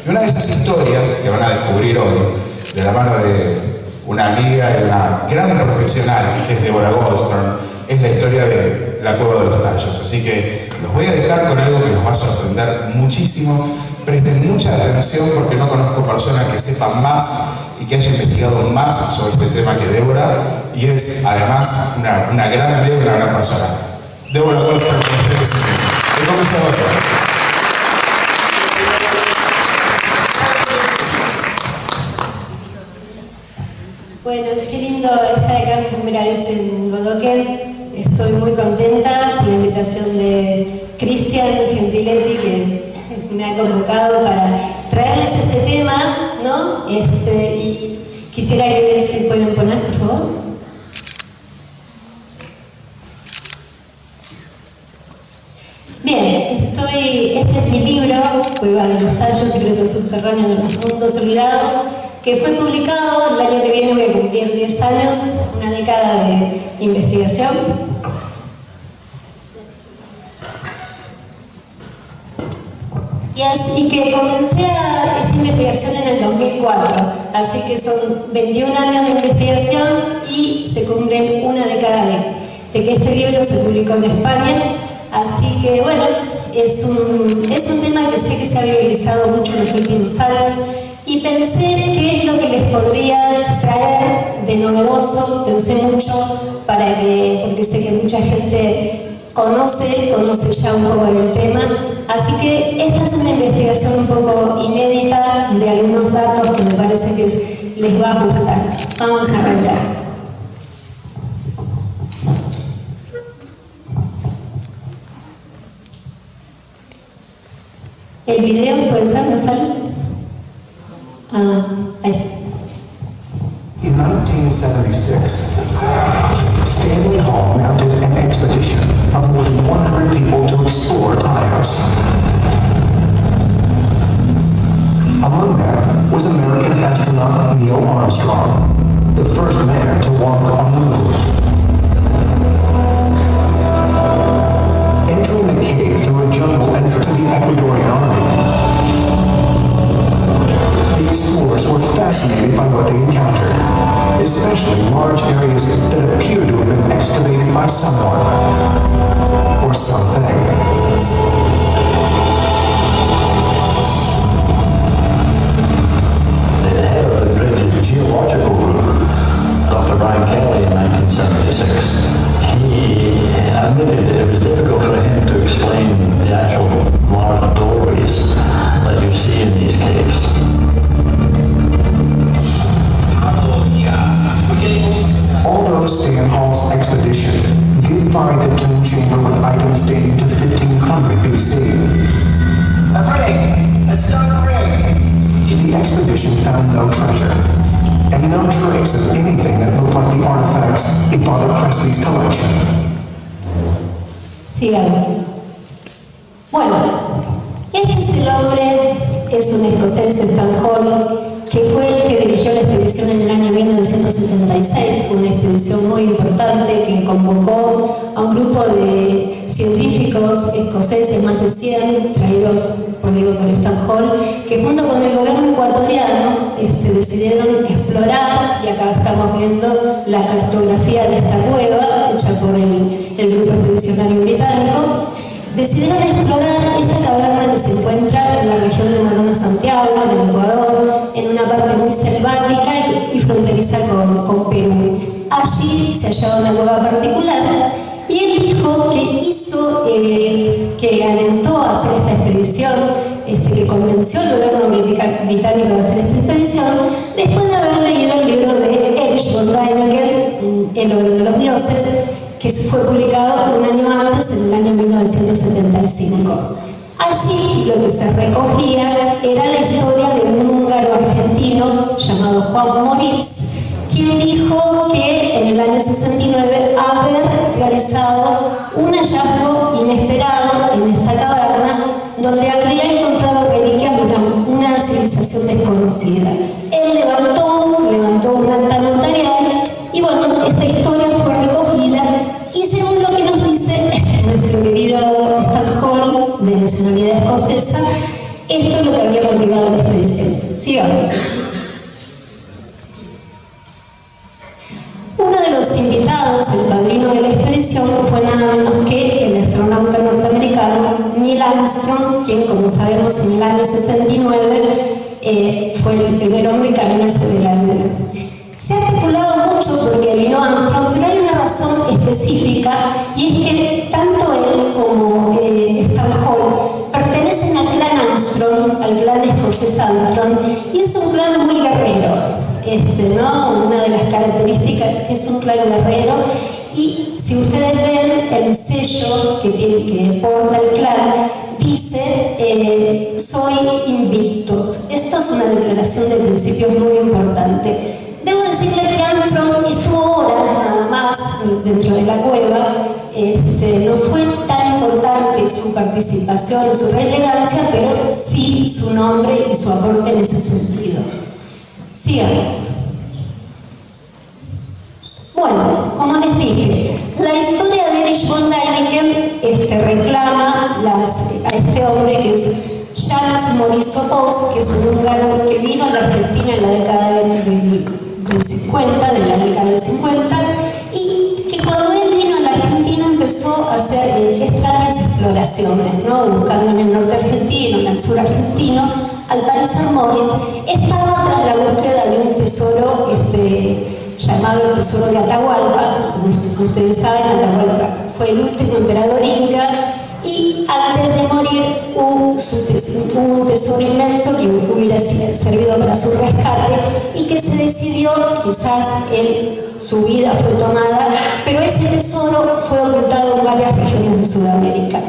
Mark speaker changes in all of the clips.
Speaker 1: Y una de esas historias que van a descubrir hoy, de la mano de una amiga y una gran profesional, que es Deborah Goldstone, es la historia de la Cueva de los Tallos. Así que los voy a dejar con algo que los va a sorprender muchísimo. Presten mucha atención porque no conozco personas que sepan más y que haya investigado más sobre este tema que Débora, y es además una gran amiga y una gran persona. Débora Goldstone, con ustedes.
Speaker 2: Bueno, qué lindo estar acá por primera vez en Godoquén. Estoy muy contenta por la invitación de Cristian Gentiletti, que me ha convocado para traerles este tema, ¿no? Y quisiera que si pueden poner, por favor. Bien, este es mi libro, Cueva de los Tallos, Secretos Subterráneos de los Mundos Olvidados, que fue publicado el año que viene. Voy a cumplir 10 años, una década de investigación. Y así que comencé esta investigación en el 2004, así que son 21 años de investigación y se cumplen una década de que este libro se publicó en España. Así que bueno, es un tema que sé que se ha viralizado mucho en los últimos años y pensé qué es lo que les podría traer de novedoso. Pensé mucho porque sé que mucha gente conoce ya un poco del tema, así que esta es una investigación un poco inédita de algunos datos que me parece que les va a gustar. Vamos a arrancar. ¿El video puede ser? ¿No sale? Ahí está.
Speaker 3: In 1976, Stanley Hall mounted an expedition of more than 100 people to explore Tyos. Among them was American astronaut Neil Armstrong, the first man to walk on the moon. Entering a cave through a jungle entrance to the Ecuadorian army, the explorers were fascinated by what they encountered, especially large areas that appeared to have been excavated by someone or something.
Speaker 4: The head of the British Geological Group, Dr. Brian Kelly, in 1976, he admitted that it was difficult for him to explain the actual large doorways that you see in these caves.
Speaker 3: Although Stan Hall's expedition did find a tomb chamber with items dating to 1500 BC,
Speaker 5: A ring! A stone ring!
Speaker 3: the expedition found no treasure, and no trace of anything that looked like the artifacts in Father Crespi's collection.
Speaker 2: Sigamos. Bueno, este es el hombre, es un escocés, Stan Hall, que fue el que dirigió la expedición en el año 1976, fue una expedición muy importante que convocó a un grupo de científicos escoceses, más de 100, traídos por Stan Hall, que junto con el gobierno ecuatoriano decidieron explorar, y acá estamos viendo la cartografía de esta cueva, hecha por el grupo expedicionario británico. Decidieron explorar esta caverna que se encuentra en la región de Marona, Santiago, en el Ecuador, en una parte muy selvática y fronteriza con Perú. Allí se hallaba una cueva particular y él dijo que alentó a hacer esta expedición, que convenció al gobierno británico de hacer esta expedición, después de haber leído el libro de Erich von Däniken, El oro de los dioses, que fue publicado un año antes, en el año 1975. Allí lo que se recogía era la historia de un húngaro argentino llamado Juan Moritz, quien dijo que en el año 69 haber realizado un hallazgo inesperado en esta caverna, donde habría encontrado reliquias de una civilización desconocida. Él levantó un acta notarial y bueno, esta historia fue recogida y según lo que nos dice nuestro querido Stan Hall, de nacionalidad escocesa, Esto es lo que había motivado la expedición. Sigamos. Uno de los invitados, el padrino de la expedición, fue nada menos que el astronauta norteamericano Neil Armstrong, quien, como sabemos, en el año 69 fue el primer hombre en caminar sobre la Luna. Se ha especulado mucho porque vino Armstrong, pero hay una razón específica, y es que tanto él como Stan Hall pertenecen al clan Armstrong, al clan escocés Armstrong, y es un clan muy guerrero. ¿No? Una de las características que es un clan guerrero, y si ustedes ven el sello que porta el clan, dice soy invictus. Esta es una declaración de principios muy importante. Debo decirles que Armstrong estuvo horas nada más dentro de la cueva. No fue tan importante su participación, su relevancia, pero sí su nombre y su aporte en ese sentido. Sigamos. Bueno, como les dije, la historia de Erich von Däniken reclama a este hombre que es János Maurice Bos, que es un húngaro que vino a la Argentina en la década del 50, de la década del 50, y que cuando él vino a la Argentina empezó a hacer extrañas exploraciones, ¿no? Buscando en el norte argentino, en el sur argentino. Al parecer Morris estaba tras la búsqueda de un tesoro llamado el tesoro de Atahualpa. Como ustedes saben, Atahualpa fue el último emperador inca, y antes de morir hubo un tesoro inmenso que hubiera servido para su rescate, y que se decidió, quizás su vida fue tomada, pero ese tesoro fue ocultado en varias regiones de Sudamérica.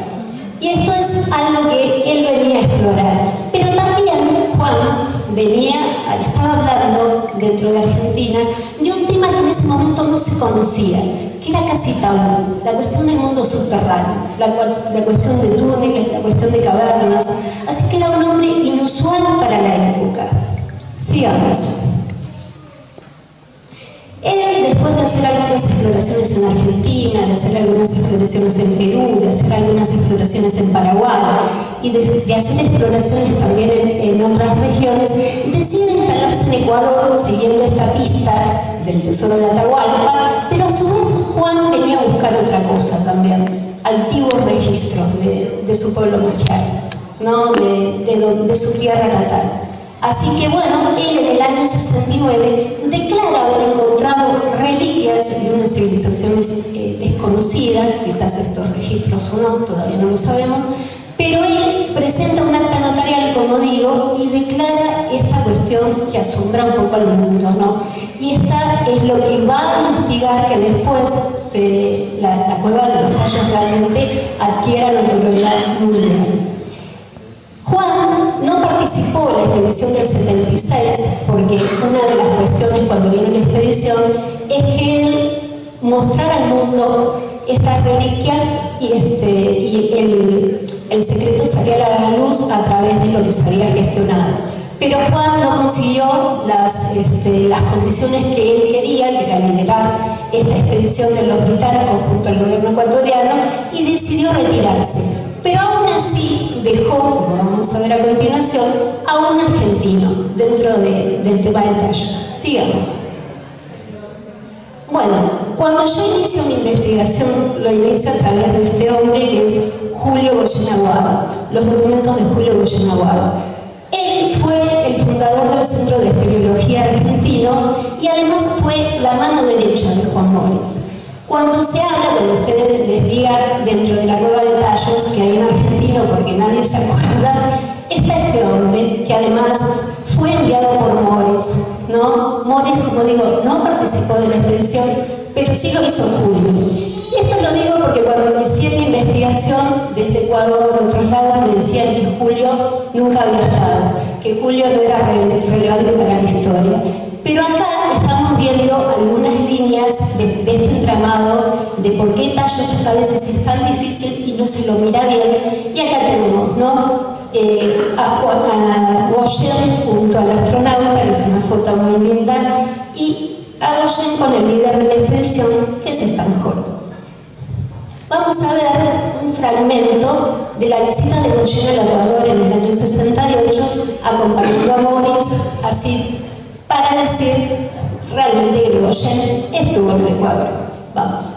Speaker 2: Y esto es algo que él venía a explorar. Pero también Juan estaba hablando dentro de Argentina de un tema que en ese momento no se conocía, que era casi tabú: la cuestión del mundo subterráneo, la cuestión de túneles, la cuestión de cavernas. Así que era un hombre inusual para la época. Sigamos. Él, después de hacer algunas exploraciones en Argentina, de hacer algunas exploraciones en Perú, de hacer algunas exploraciones en Paraguay y de hacer exploraciones también en otras regiones, decide instalarse en Ecuador siguiendo esta pista del tesoro de Atahualpa, pero a su vez Juan venía a buscar otra cosa también: antiguos registros de su pueblo magiar, ¿no? de su tierra natal. Así que bueno, él en el año 69 declara haber encontrado reliquias de unas civilizaciones desconocidas, quizás estos registros o no, todavía no lo sabemos, pero él presenta un acta notarial, como digo, y declara esta cuestión que asombra un poco al mundo, ¿no? Y esta es lo que va a instigar que después la cueva de los Tallos realmente adquiera notoriedad mundial. Juan no participó en la expedición del 76 porque una de las cuestiones cuando vino la expedición es que él mostrara al mundo estas reliquias y el secreto saliera a la luz a través de lo que se había gestionado. Pero Juan no consiguió las condiciones que él quería, que era liderar esta expedición de los británicos junto al gobierno ecuatoriano, y decidió retirarse. Pero aún así dejó, como vamos a ver a continuación, a un argentino dentro del tema de Tallos. Sigamos. Bueno, cuando yo inicio mi investigación, lo inicio a través de este hombre que es Julio Goyen Aguado, los documentos de Julio Goyen Aguado. Él fue el fundador del Centro de Espeleología Argentino y además fue la mano derecha de Juan Moritz. Cuando se habla, cuando ustedes les digan dentro de la cueva de Tallos que hay un argentino porque nadie se acuerda, está este hombre que además fue enviado por Moritz, ¿no? Moritz, como digo, no participó de la expedición, pero sí lo hizo Julio. Y esto lo digo porque cuando inicié mi investigación desde Ecuador, otros lados, me decían que Julio nunca había estado, que Julio no era relevante para la historia. Pero acá estamos viendo algunas líneas de este entramado de por qué Tallos a veces es tan difícil y no se lo mira bien. Y acá tenemos, ¿no? A Goyen junto al astronauta, que es una foto muy linda, y a Goyen con el líder de la expedición, que es Stan Hall. Vamos a ver un fragmento de la visita de Irigoyen al Ecuador en el año 68, acompañando a Moritz, así para decir realmente que Irigoyen estuvo en el Ecuador. Vamos.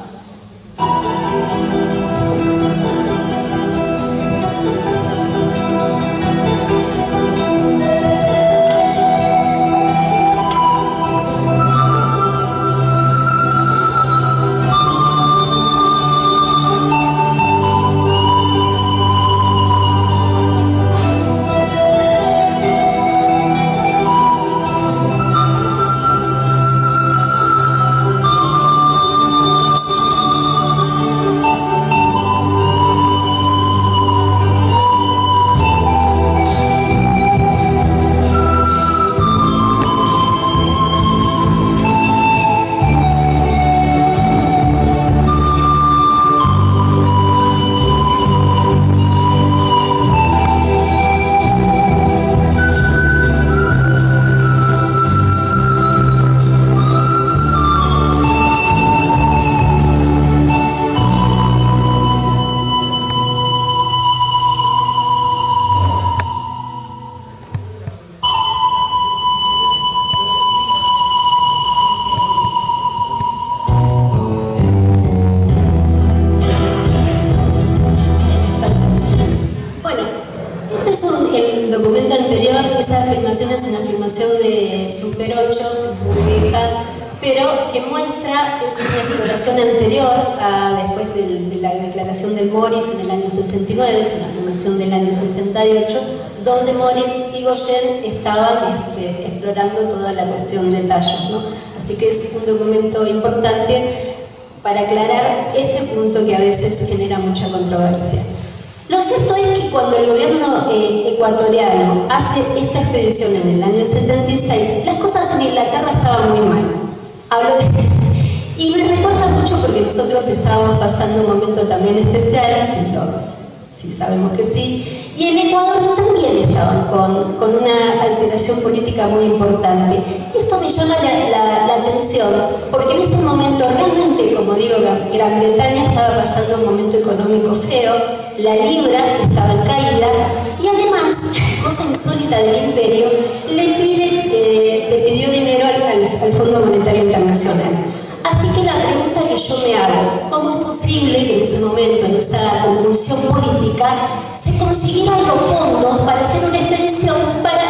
Speaker 2: El documento anterior, esa afirmación es una afirmación de Super 8, muy vieja, pero que muestra, es una exploración anterior a después de la declaración del Moritz en el año 69, es una afirmación del año 68, donde Moritz y Irigoyen estaban explorando toda la cuestión de tallos, ¿no? Así que es un documento importante para aclarar este punto que a veces genera mucha controversia. Lo cierto es que cuando el gobierno ecuatoriano hace esta expedición en el año 76, las cosas en Inglaterra estaban muy mal. Y me recuerda mucho porque nosotros estábamos pasando un momento también especial, sí sabemos que sí, y en Ecuador también estaban con una alteración política muy importante. Y esto me llama la atención, porque en ese momento realmente, como digo, Gran Bretaña estaba pasando un momento económico feo, la libra estaba en caída, y además, cosa insólita del imperio, le pidió dinero al Fondo Monetario Internacional. Así que la pregunta que yo me hago, ¿cómo es posible que en ese momento, en esa convulsión política, se consiguieran los fondos para hacer una expedición para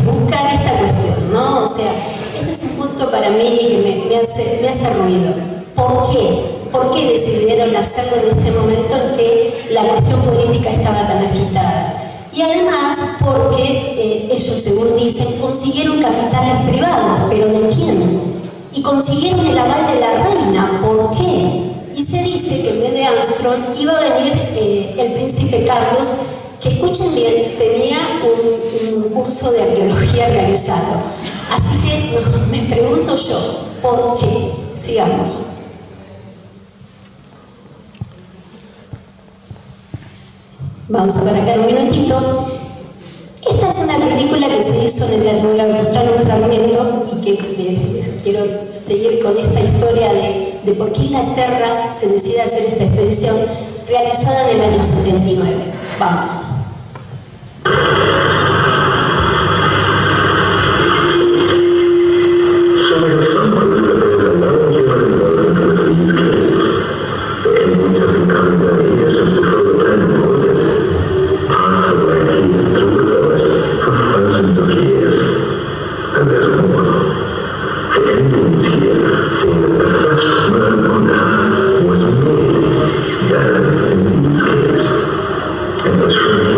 Speaker 2: buscar esta cuestión, ¿no? O sea, este es un punto para mí que me hace ruido. ¿Por qué? ¿Por qué decidieron hacerlo en este momento en que la cuestión política estaba tan agitada? Y además porque ellos, según dicen, consiguieron capitales privados, ¿pero de quién? Y consiguieron el aval de la reina. ¿Por qué? Y se dice que en vez de Armstrong iba a venir el príncipe Carlos, que escuchen bien, tenía un curso de arqueología realizado. Así que me pregunto yo, ¿por qué? Sigamos. Vamos a parar acá un minutito. Esta es una película que se hizo en el, voy a mostrar un fragmento y que les quiero seguir con esta historia de por qué Inglaterra se decide hacer esta expedición realizada en el año 79. Vamos.
Speaker 6: Was made down in these caves, and was from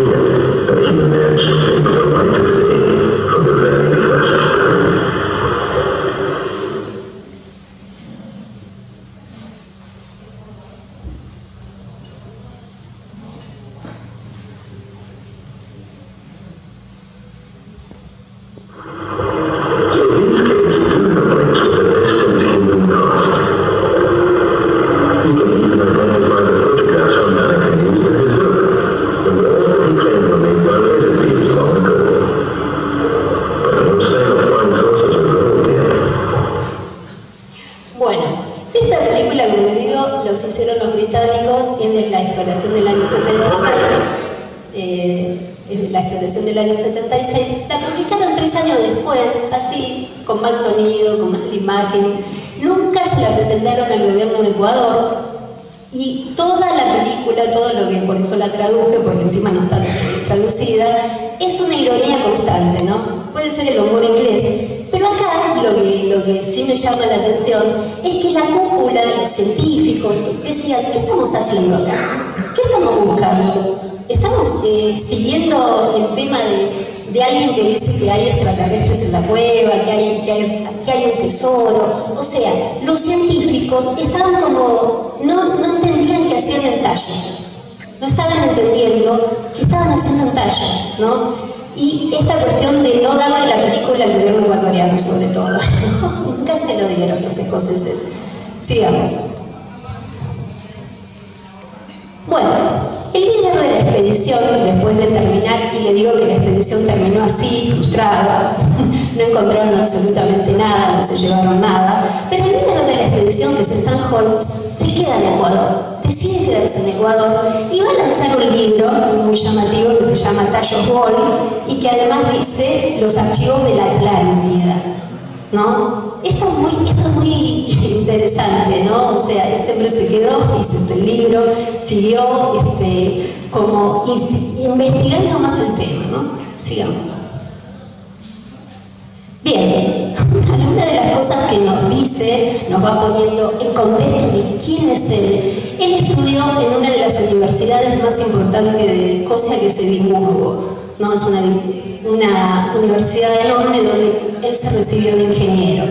Speaker 2: 76, la exploración del año 76, la publicaron 3 años después, así, con mal sonido, con mal imagen. Nunca se la presentaron al gobierno de Ecuador. Y toda la película, todo lo que, por eso la traduje, porque encima no está traducida, es una ironía constante, ¿no? Puede ser el humor inglés, pero acá lo que sí me llama la atención es que la cúpula, los científicos, decían, ¿qué estamos haciendo acá? ¿Qué estamos buscando? ¿Estamos siguiendo el tema de alguien que dice que hay extraterrestres en la cueva, que hay un tesoro? O sea, los científicos estaban como, no entendían que hacían entallos, no estaban entendiendo que estaban haciendo entallos, ¿no? Y esta cuestión de no darle la película al gobierno ecuatoriano, sobre todo, ¿no? Nunca se lo dieron los escoceses. Sigamos. Bueno, el líder de la expedición, después de terminar, y le digo que la expedición terminó así, frustrada, no encontraron absolutamente nada, no se llevaron nada, pero el líder de la expedición, que es Stan Holmes, se queda en Ecuador, decide quedarse en Ecuador y va a lanzar un libro muy llamativo que se llama Tallos Wall y que además dice Los archivos de la Atlántida, ¿no? Esto es muy interesante, ¿no? O sea, este hombre se quedó, hizo el libro, siguió como investigando más el tema, ¿no? Sigamos. Bien, una de las cosas que nos dice, nos va poniendo en contexto de quién es él. Él estudió en una de las universidades más importantes de Escocia, que es Edimburgo, ¿no? Es una universidad enorme donde él se recibió de ingeniero.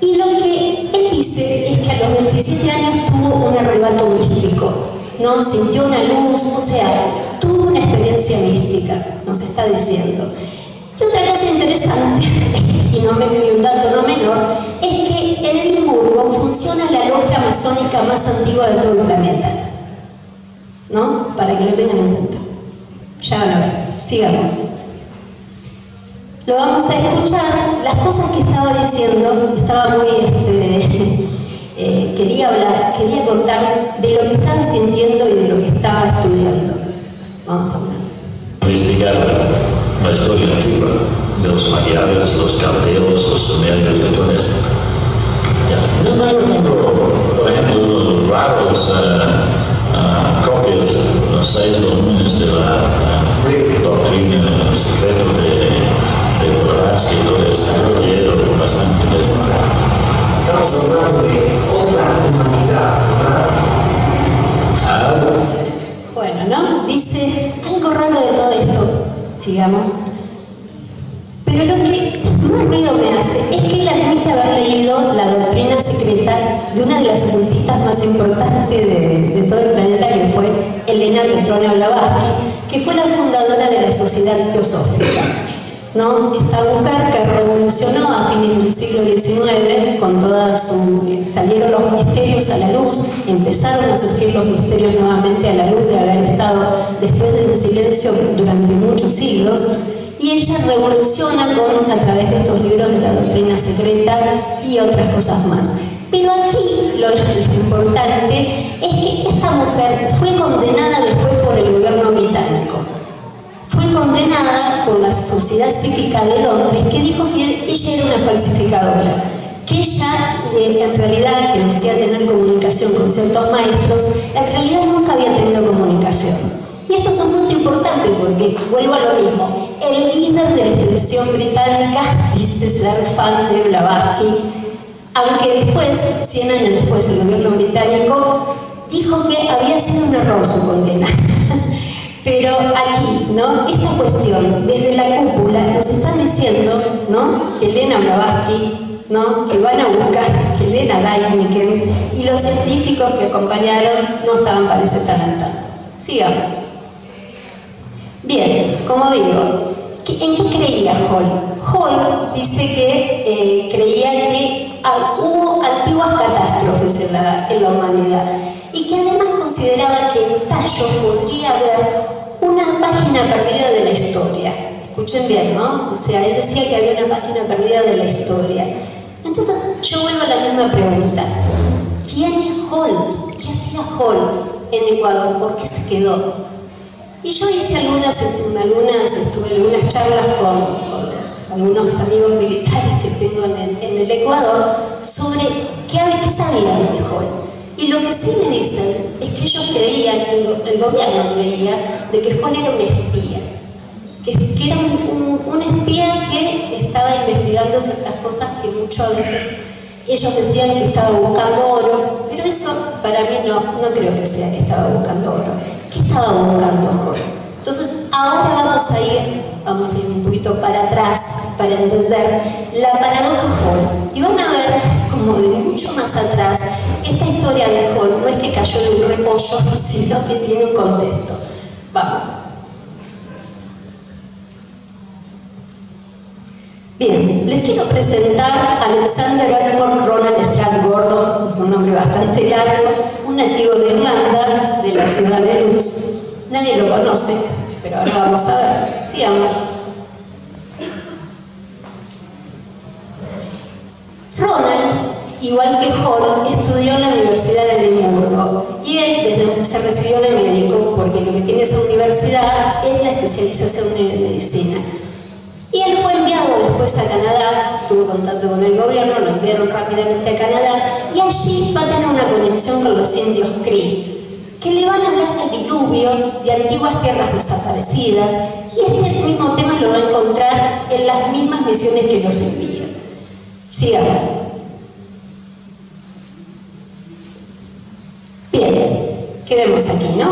Speaker 2: Y lo que él dice es que a los 27 años tuvo un arrebato místico, ¿no? Sintió una luz, o sea, tuvo una experiencia mística, nos está diciendo. Y otra cosa interesante, y un dato no menor, es que en Edimburgo funciona la logia masónica más antigua de todo el planeta, ¿no? Para que lo tengan en cuenta. Ya van a ver, sigamos. Lo vamos a escuchar. Las cosas que estaba diciendo, estaba muy, quería contar de lo que estaba sintiendo y de lo que estaba estudiando. Vamos a ver.
Speaker 4: Investigar la historia antigua de los mayas, los caldeos, los sumerios, entonces no tengo, por ejemplo, unos raros copias, los 6 volúmenes de la doctrina, el secreto de Blavatsky, todo esto, yo leído bastante de eso.
Speaker 5: Estamos hablando de otra humanidad, ¿verdad?
Speaker 2: Bueno, ¿no? Dice algo raro de todo esto. Sigamos. Pero lo que más ruido me hace es que él admite haber leído la doctrina secreta de una de las ocultistas más importantes de todo el planeta, que fue Elena Petrona Blavatsky, que fue la fundadora de la Sociedad Teosófica, ¿no? Esta mujer que revolucionó a fines del siglo XIX con toda salieron los misterios a la luz, empezaron a surgir los misterios nuevamente a la luz de haber estado después del silencio durante muchos siglos, y ella revoluciona a través de estos libros de la doctrina secreta y otras cosas más. Pero aquí lo importante es que esta mujer fue condenada después por el gobierno británico. Fue condenada por la Sociedad Psíquica de Londres, que dijo que ella era una falsificadora, que ella en realidad, que decía tener comunicación con ciertos maestros, en realidad nunca había tenido comunicación. Y esto es un punto importante porque, vuelvo a lo mismo, el líder de la expedición británica dice ser fan de Blavatsky, aunque después, 100 años después, el gobierno británico dijo que había sido un error su condena. Pero aquí, ¿no? Esta cuestión, desde la cúpula, nos están diciendo, ¿no? Que Elena Blavatsky, ¿no? Que van a buscar, que Elena Däniken y los científicos que acompañaron no estaban, parece, tan al tanto. Sigamos. Bien, como digo, ¿en qué creía Hall? Hall dice que creía que hubo antiguas catástrofes en la humanidad y que además consideraba que en Tallos podría haber una página perdida de la historia. Escuchen bien, ¿no? O sea, él decía que había una página perdida de la historia. Entonces, yo vuelvo a la misma pregunta. ¿Quién es Hall? ¿Qué hacía Hall en Ecuador? ¿Por qué se quedó? Y yo estuve en algunas charlas con algunos amigos militares que tengo en el Ecuador sobre qué sabían de Hall. Y lo que sí me dicen es que ellos creían, el gobierno creía, de que Hall era un espía. Que era un espía que estaba investigando ciertas cosas que muchas veces ellos decían que estaba buscando oro, pero eso para mí no creo que sea que estaba buscando oro. ¿Qué estaba buscando Hall? Entonces ahora vamos a ir un poquito para atrás para entender la paradoja Hall. Y van a ver como de mucho más atrás, esta historia de Hall no es que cayó de un repollo, sino que tiene un contexto. Vamos. Bien, les quiero presentar a Alexander Edmund Ronald Stratt Gordon, es un nombre bastante largo, un nativo de Irlanda, de la ciudad de Luz. Nadie lo conoce, pero ahora vamos a ver. Sigamos. Ronald, igual que Hall, estudió en la Universidad de Edimburgo y él se recibió de médico, porque lo que tiene esa universidad es la especialización de medicina. Y él fue enviado después a Canadá, tuvo contacto con el gobierno, lo enviaron rápidamente a Canadá, y allí va a tener una conexión con los indios Cree, que le van a hablar del diluvio, de antiguas tierras desaparecidas, y este mismo tema lo va a encontrar en las mismas misiones que los envían. Sigamos. Bien, ¿qué vemos aquí, no?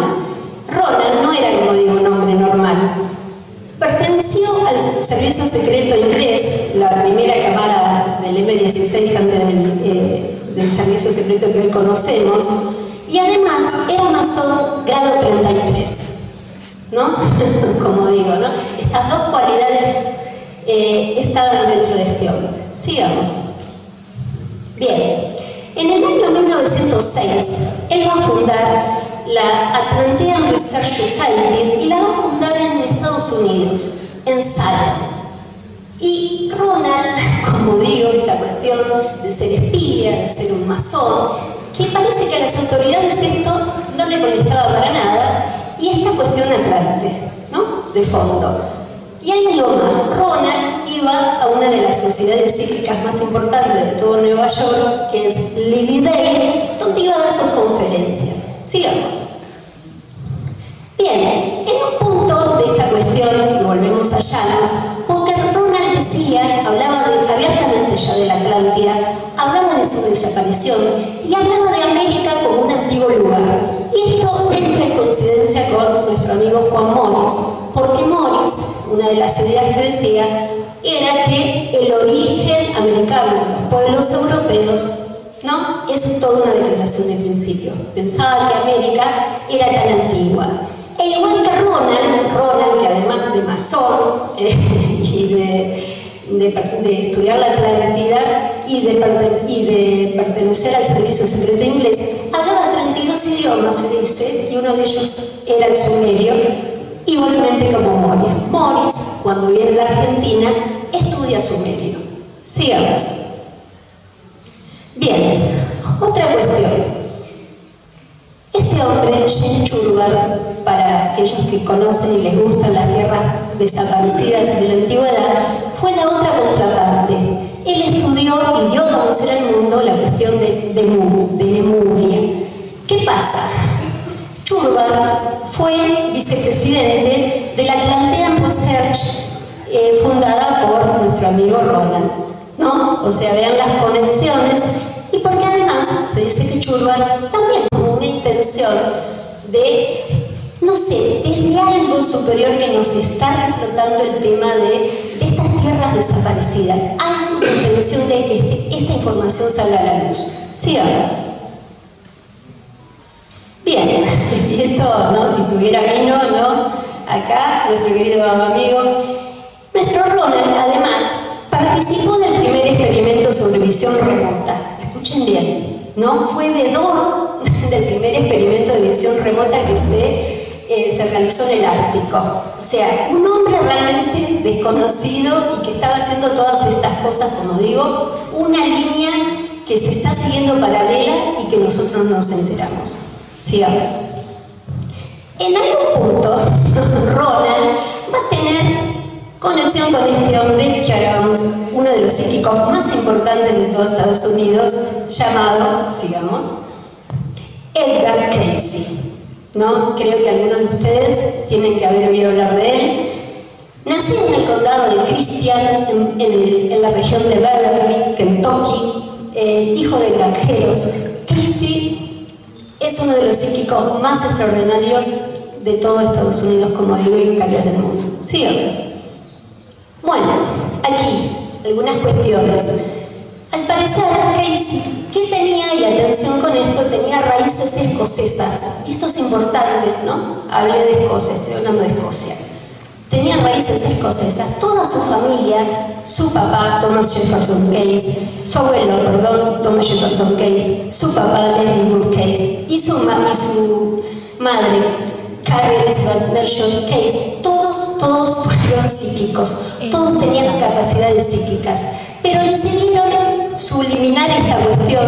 Speaker 2: Ronald no era, como digo, un hombre normal. Perteneció al servicio secreto inglés, la primera camada del M-16 antes del servicio secreto que hoy conocemos, y además era masón grado 33, ¿no? Como digo, ¿no? Estas dos cualidades estaban dentro de este hombre. Sigamos. Bien, en el año 1906, él va a fundar la Atlantean Research Society y la va a fundar en Estados Unidos, en Salem. Y Ronald, como digo, esta cuestión de ser espía, de ser un masón, que parece que a las autoridades esto no le molestaba para nada, y esta cuestión atlante, ¿no? De fondo. Y hay algo más, Ronald iba a una de las sociedades psíquicas más importantes de todo Nueva York, que es Lily Dale, donde iba a dar sus conferencias. Sigamos. Bien, en un punto de esta cuestión, volvemos a Llanos, porque Ronald decía, hablaba abiertamente ya de la Atlántida, hablaba de su desaparición y hablaba de América como un antiguo lugar. Y esto entra en coincidencia con nuestro amigo Juan Morris, porque Morris, una de las ideas que decía, era que el origen americano de los pueblos europeos, ¿no? Eso es toda una declaración de principio. Pensaba que América era tan antigua. E igual que Ronald, que además de masón y de estudiar la Atlántida y de pertenecer al servicio secreto inglés, hablaba 32 idiomas, se dice, y uno de ellos era el sumerio, igualmente como Morris. Morris, cuando viene a la Argentina, estudia sumerio. Sigamos. Bien, otra cuestión. Este hombre, James Churward, para aquellos que conocen y les gustan las tierras desaparecidas de la antigüedad, fue la otra contraparte. Él estudió y dio a conocer al mundo la cuestión de Lemuria. ¿Qué pasa? Churward fue vicepresidente de la Atlantean Research fundada por nuestro amigo Ronald, ¿no? O sea, vean las conexiones. Y porque además se dice que Churward también tuvo una intención de, no sé, desde algo superior que nos está reflotando el tema de estas tierras desaparecidas. Hay una intención de que esta información salga a la luz. Sigamos. Bien, y esto, ¿no? Si tuviera vino, ¿no? Acá, nuestro querido amigo, nuestro Ronald, además, participó del primer experimento sobre visión remota. Escuchen bien, ¿no? Fue vedor del primer experimento de visión remota que se realizó en el Ártico. O sea, un hombre realmente desconocido y que estaba haciendo todas estas cosas, como digo, una línea que se está siguiendo paralela y que nosotros no nos enteramos. Sigamos. En algún punto, Ronald va a tener conexión con este hombre que ahora vamos, uno de los psíquicos más importantes de todo Estados Unidos, llamado, sigamos, Edgar Cayce, ¿no? Creo que algunos de ustedes tienen que haber oído hablar de él. Nacido en el condado de Christian, en la región de Beverly, Kentucky, hijo de granjeros, Cayce es uno de los psíquicos más extraordinarios de todo Estados Unidos, como digo, y en calidad del mundo. Sigamos. Bueno, aquí algunas cuestiones. Al parecer, Cayce, ¿qué tenía? Y atención con esto, tenía raíces escocesas. Y esto es importante, ¿no? Hablé de Escocia, estoy hablando de Escocia. Tenía raíces escocesas. Toda su familia, su papá, Thomas Jefferson Cayce, su abuelo, perdón, Thomas Jefferson Cayce, su papá, Leslie Burke Cayce, y su madre, Carrie Elizabeth Mershon Cayce, todos fueron psíquicos, todos tenían capacidades psíquicas, pero decidieron subliminar esta cuestión,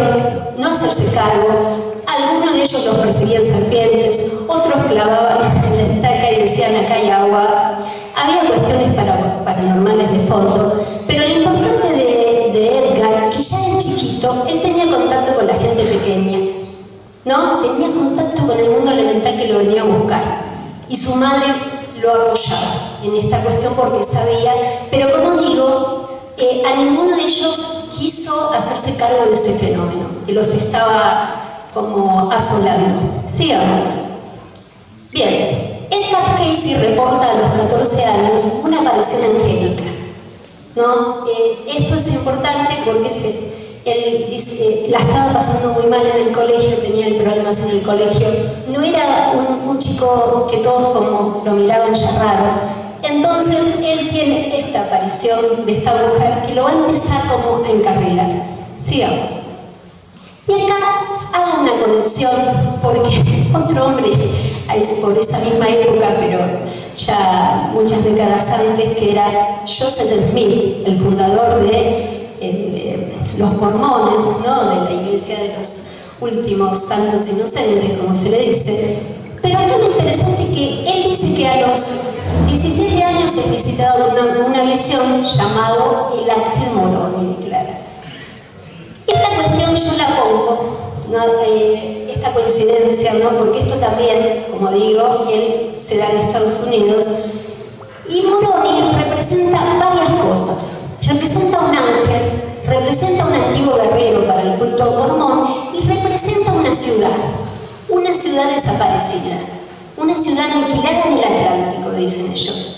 Speaker 2: no hacerse cargo. Algunos de ellos los perseguían serpientes, otros clavaban en la estaca y decían acá hay agua. Había cuestiones paranormales de fondo, pero lo importante de Edgar, que ya en chiquito, él tenía contacto con la gente pequeña, ¿no? Tenía contacto con el mundo elemental que lo venía a buscar. Y su madre lo apoyaba en esta cuestión porque sabía, pero como digo, a ninguno de ellos quiso hacerse cargo de ese fenómeno, que los estaba como asolando. Sigamos. Bien, Edgar Cayce reporta a los 14 años una aparición angélica, ¿no? Esto es importante porque él dice, la estaba pasando muy mal en el colegio, tenía problemas en el colegio, no era un chico que todos como lo miraban ya raro. Entonces él tiene esta aparición de esta mujer que lo va a empezar como a encarrilar. Sigamos. Y acá hago una conexión porque otro hombre, por esa misma época, pero ya muchas décadas antes, que era Joseph Smith, el fundador de los mormones, ¿no? De la iglesia de los últimos santos inocentes, como se le dice. Pero acá lo interesante es que él dice que a los 17 años se visitaba una visión llamado el ángel Moroni, declara. Esta cuestión yo la pongo, ¿no? Esta coincidencia, ¿no? Porque esto también, como digo, él se da en Estados Unidos. Y Moroni representa varias cosas. Representa un ángel, representa un antiguo guerrero para el culto mormón y representa una ciudad desaparecida, una ciudad aniquilada en el Atlántico, dicen ellos.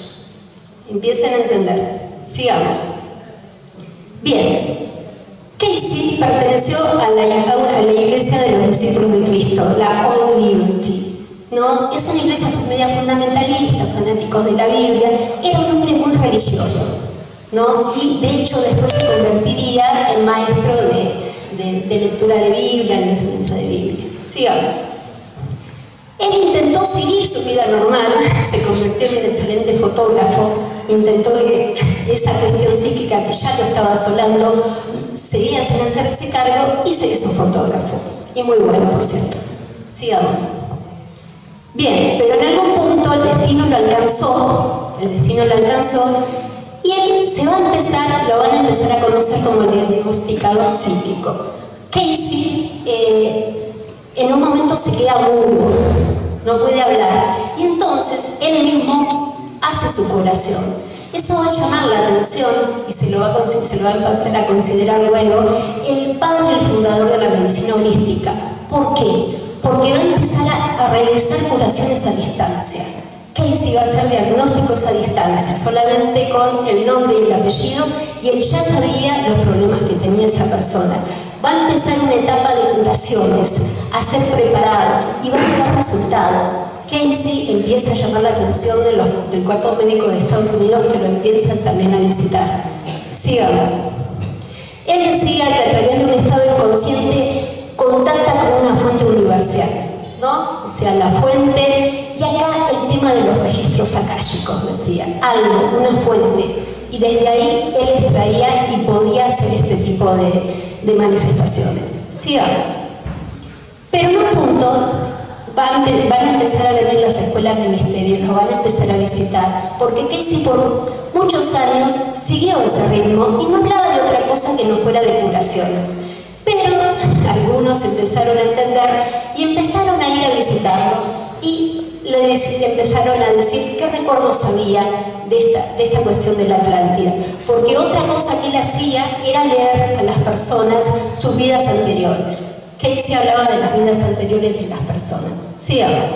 Speaker 2: Empiecen a entender. Sigamos. Bien. Cayce perteneció a la iglesia de los discípulos de Cristo, la Old Liberty, ¿no? Es una iglesia media fundamentalista, fanáticos de la Biblia, era un hombre muy religioso, ¿no? Y de hecho después se convertiría en maestro de lectura de Biblia, de enseñanza de Biblia. Sigamos. Él intentó seguir su vida normal, se convirtió en un excelente fotógrafo, intentó esa cuestión psíquica que ya lo estaba asolando, seguía sin hacerse cargo y se hizo fotógrafo. Y muy bueno, por cierto. Sigamos. Bien, pero en algún punto el destino lo alcanzó y él lo van a empezar a conocer como el diagnosticador psíquico. Cayce en un momento se queda mudo, no puede hablar, y entonces él mismo hace su curación. Eso va a llamar la atención y se lo va a empezar a considerar luego el padre y el fundador de la medicina holística. ¿Por qué? Porque va a empezar a realizar curaciones a distancia. Cayce iba a hacer diagnósticos a distancia, solamente con el nombre y el apellido, y él ya sabía los problemas que tenía esa persona. Va a empezar una etapa de curaciones, a ser preparados y va a dar resultado. Cayce empieza a llamar la atención del cuerpo médico de Estados Unidos, que lo empiezan también a visitar. Sigamos. Él decía que a través de un estado inconsciente contacta con una fuente universal, ¿no? O sea, la fuente, y acá el tema de los registros akáshicos, decía, algo, una fuente, y desde ahí él extraía y podía hacer este tipo de manifestaciones. Sigamos. Pero en un punto, van a empezar a venir las escuelas de misterios, los van a empezar a visitar, porque Cayce por muchos años siguió ese ritmo y no hablaba de otra cosa que no fuera de curaciones. Pero algunos empezaron a entender y empezaron a ir a visitarlo y le empezaron a decir qué recuerdos había de esta cuestión de la Atlántida. Porque otra cosa que él hacía era leer a las personas sus vidas anteriores. Cayce hablaba de las vidas anteriores de las personas. Sigamos.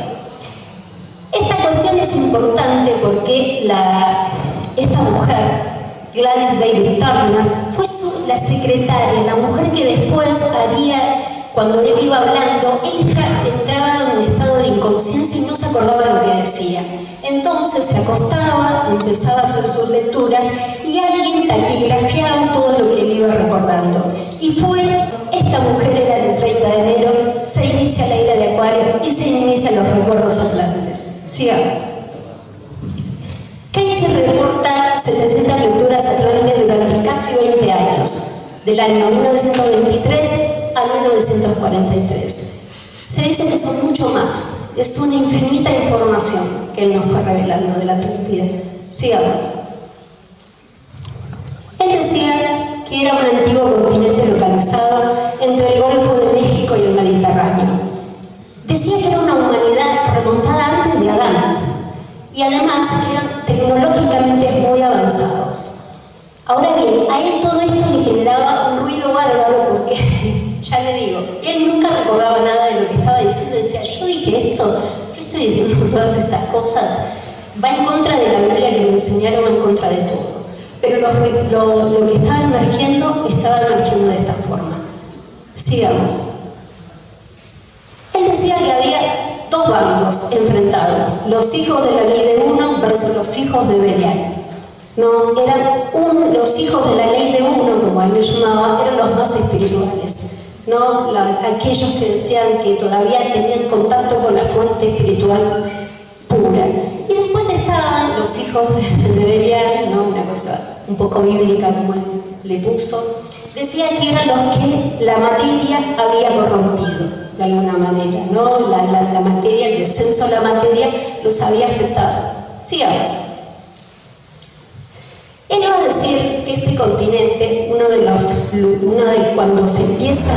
Speaker 2: Esta cuestión es importante porque esta mujer, Gladys David Turner, fue la secretaria, la mujer que después haría, cuando él iba hablando, él entraba en un estado de inconsciencia y no se acordaba lo que decía. Entonces se acostaba, empezaba a hacer sus lecturas y alguien taquigrafiaba todo lo que él iba recordando. Y esta mujer era del 30 de enero, se inicia la era de Acuario y se inician los recuerdos atlantes. Sigamos. Cayce reporta 700 lecturas atlantes durante casi 20 años, del año 1923 a 1943. Se dice que son mucho más, es una infinita información que él nos fue revelando de la Atlántida. Sigamos. Él decía que era un antiguo continente localizado entre el Golfo de México y el Mediterráneo. Decía que era una humanidad remontada antes de Adán y además eran tecnológicamente muy avanzados. Ahora bien, a él todo esto le generaba un ruido bárbaro porque, ya le digo, él nunca recordaba nada de lo que estaba diciendo. Decía, yo dije esto, yo estoy diciendo todas estas cosas, va en contra de la Biblia que me enseñaron, va en contra de todo. Pero lo que estaba emergiendo de esta forma. Sigamos. Él decía que había dos bandos enfrentados, los hijos de la ley de uno versus los hijos de Belial. No, los hijos de la ley de uno, como él lo llamaba, eran los más espirituales, ¿no? Aquellos que decían que todavía tenían contacto con la fuente espiritual pura. Y después estaban los hijos de Belial, ¿no? Una cosa un poco bíblica como él le puso. Decía que eran los que la materia había corrompido, de alguna manera, ¿no? La materia, el descenso de la materia los había afectado. Sigamos. Él va a decir que este continente, cuando se empieza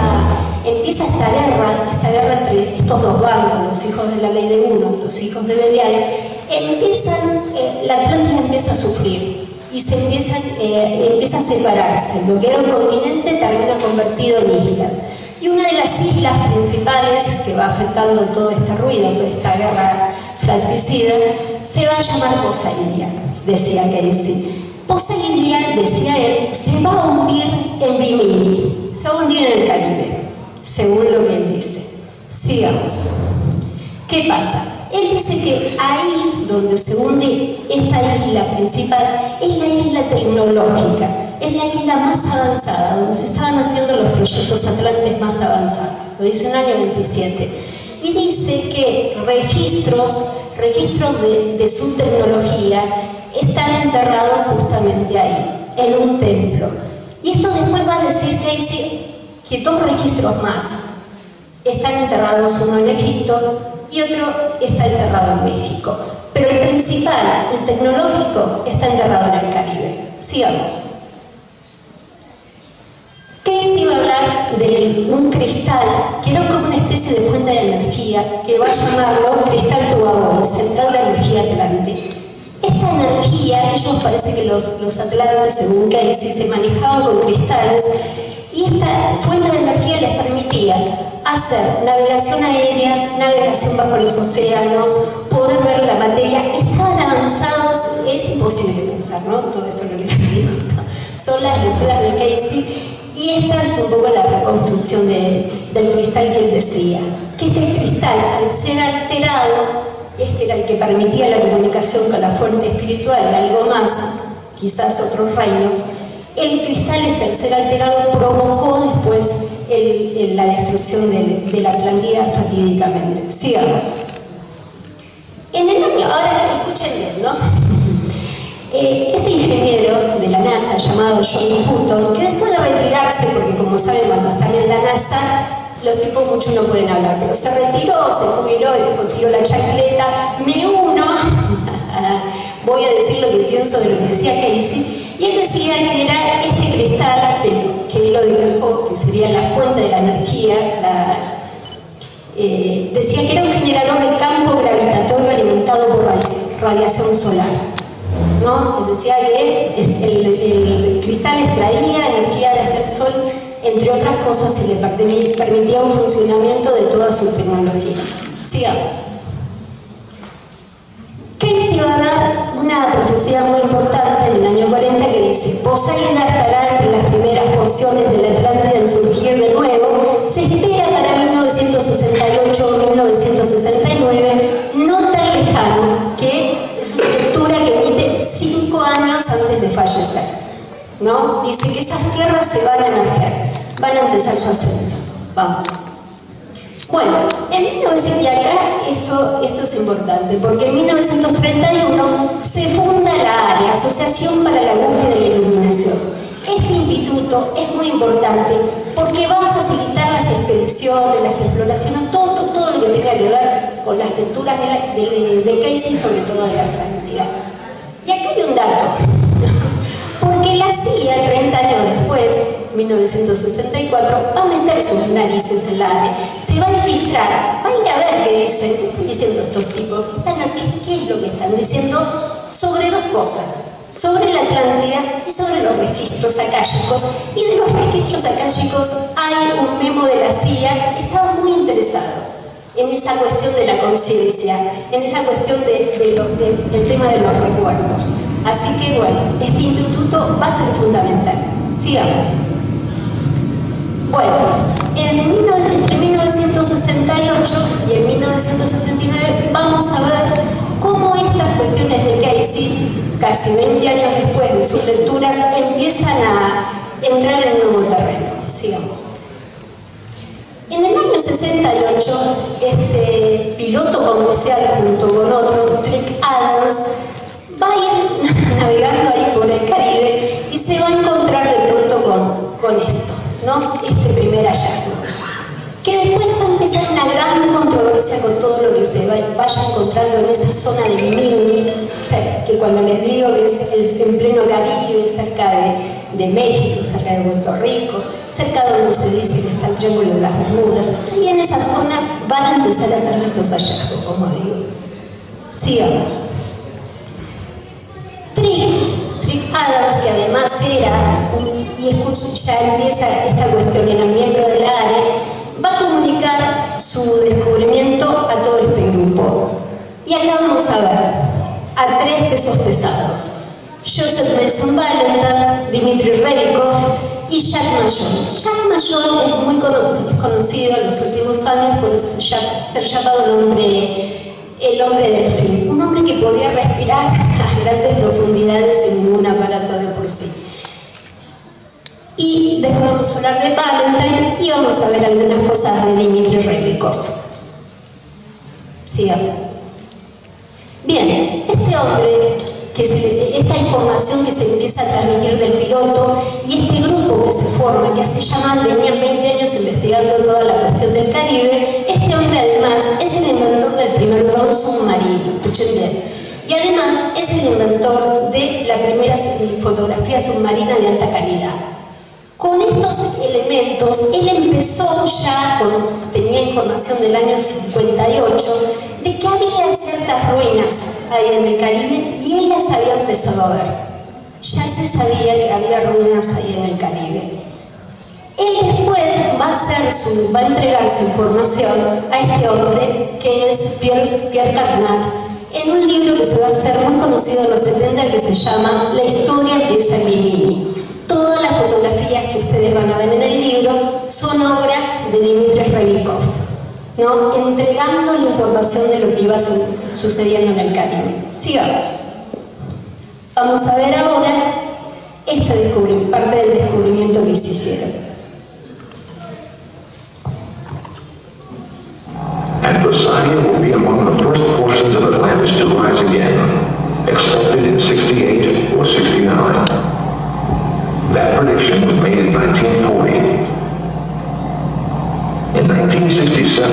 Speaker 2: esta guerra entre estos dos bandos, los hijos de la ley de uno, los hijos de Belial, la Atlántida empieza a sufrir y empieza a separarse. Lo que era un continente termina convertido en islas. Y una de las islas principales que va afectando todo este ruido, toda esta guerra fratricida, se va a llamar Poseidia, decía Cayce. Poseidia, decía él, se va a hundir en Bimini, se va a hundir en el Caribe, según lo que él dice. Sigamos. ¿Qué pasa? Él dice que ahí donde se hunde esta isla principal es la isla tecnológica, es la isla más avanzada, donde se estaban haciendo los proyectos atlantes más avanzados, lo dice en el año 27. Y dice que registros de su tecnología están enterrados justamente ahí, en un templo. Y esto después va a decir que dos registros más están enterrados, uno en Egipto y otro está enterrado en México. Pero el principal, el tecnológico, está enterrado en el Caribe. Sigamos. Cayce iba a hablar de un cristal que era como una especie de fuente de energía, que va a llamarlo cristal Tubagón, central de energía atlante. Esta energía, ellos parece que los atlantes, según Cayce, se manejaban con cristales y esta fuente de energía les permitía hacer navegación aérea, navegación bajo los océanos, poder ver la materia. Estaban avanzados, es imposible pensar, ¿no? Todo esto lo que les digo, ¿no? Son las lecturas de Cayce y esta es un poco la reconstrucción del cristal que él decía. Que este cristal, al ser alterado, este era el que permitía la comunicación con la fuente espiritual y algo más, quizás otros reinos. El cristal, al ser alterado, provocó después la destrucción de la Atlántida fatídicamente. Sigamos. En el año, ahora escuchen bien, ¿no? Este ingeniero de la NASA llamado John Hutton, que después de retirarse, porque como saben cuando están en la NASA los tipos mucho no pueden hablar, pero se retiró, se jubiló y dijo, tiro la chancleta, me uno, voy a decir lo que pienso de lo que decía Casey, y él decía que era este cristal, que él lo dibujó, que sería la fuente de la energía, decía que era un generador de campo gravitatorio alimentado por radiación solar, ¿no? Él decía que el cristal extraía energía desde el sol, entre otras cosas, y le permitía un funcionamiento de toda su tecnología. Sigamos. Casey va a dar una profecía muy importante en el año 40 que dice: Poseidon estará entre las primeras porciones de la Atlántida en surgir de nuevo. Se espera para 1968 o 1969, no tan lejano, que es una lectura que emite 5 años antes de fallecer, ¿no? Dice que esas tierras se van a emerger, van a empezar su ascenso. Vamos. Bueno, en 1900, y acá esto es importante, porque en 1931 se funda la ARE, Asociación para la Búsqueda de la Iluminación. Este instituto es muy importante porque va a facilitar las expediciones, las exploraciones, todo lo que tenga que ver con las lecturas de Casey, sobre todo de la Atlántida. Y acá hay un dato, porque la CIA, 30 años después, 1964, va a meter sus narices en la ARE, se va a infiltrar, va a ir a ver qué dicen, qué están diciendo estos tipos, qué es lo que están diciendo sobre dos cosas, sobre la Atlántida y sobre los registros akáshicos. Y de los registros akáshicos hay un memo de la CIA que estaba muy interesado en esa cuestión de la conciencia, en esa cuestión del tema de los recuerdos. Así que bueno, este instituto va a ser fundamental. Sigamos. Bueno, entre 1968 y en 1969 vamos a ver cómo estas cuestiones de Casey, casi 20 años después de sus lecturas, empiezan a entrar en un nuevo terreno. Sigamos. En el año 68, este piloto comercial junto con otro, Trick Adams, va a ir navegando ahí por el Caribe y se va a encontrar de pronto con esto, ¿no? Este primer hallazgo. Que después va a empezar una gran controversia con todo lo que se vaya encontrando en esa zona de Bimini, que cuando les digo que es en pleno Caribe, cerca de México, cerca de Puerto Rico, cerca de donde se dice que está el Triángulo de las Bermudas, y en esa zona van a empezar a hacer estos hallazgos, como digo. Sigamos. Trick Adams, que además era, ya empieza esta cuestión, era miembro del ARE, va a comunicar su descubrimiento a todo este grupo. Y acá vamos a ver a 3 pesos pesados: Joseph Mason Valentine, Dmitry Revikov y Jack Mayol. Jack Mayol es muy conocido en los últimos años por ser llamado el hombre del film, un hombre que podía respirar a grandes profundidades sin ningún aparato de por sí. Y después vamos a hablar de Valentine y vamos a ver algunas cosas de Dmitry Revikov. Sigamos. Bien, este hombre, esta información que se empieza a transmitir del piloto y este grupo que se forma, que venían 20 años investigando toda la cuestión del Caribe, este hombre además es el inventor del primer dron submarino, escuchen bien, y además es el inventor de la primera fotografía submarina de alta calidad. Con estos elementos, él empezó ya, tenía información del año 58, de que había ciertas ruinas ahí en el Caribe y él las había empezado a ver. Ya se sabía que había ruinas ahí en el Caribe. Él después va a entregar su información a este hombre, que es Pierre Carnat, en un libro que se va a hacer muy conocido en los 70, que se llama La historia empieza en Bimini. Todas las fotografías que ustedes van a ver en el libro son obra de Dmitry Revikov, ¿no? Entregando la información de lo que iba sucediendo en el Caribe. Sigamos. Vamos a ver ahora parte del descubrimiento que se hicieron.
Speaker 6: And Poseidon will be among the first portions of Atlantis to rise again, expected in 68 or 69. That prediction was made in 1940. In 1967,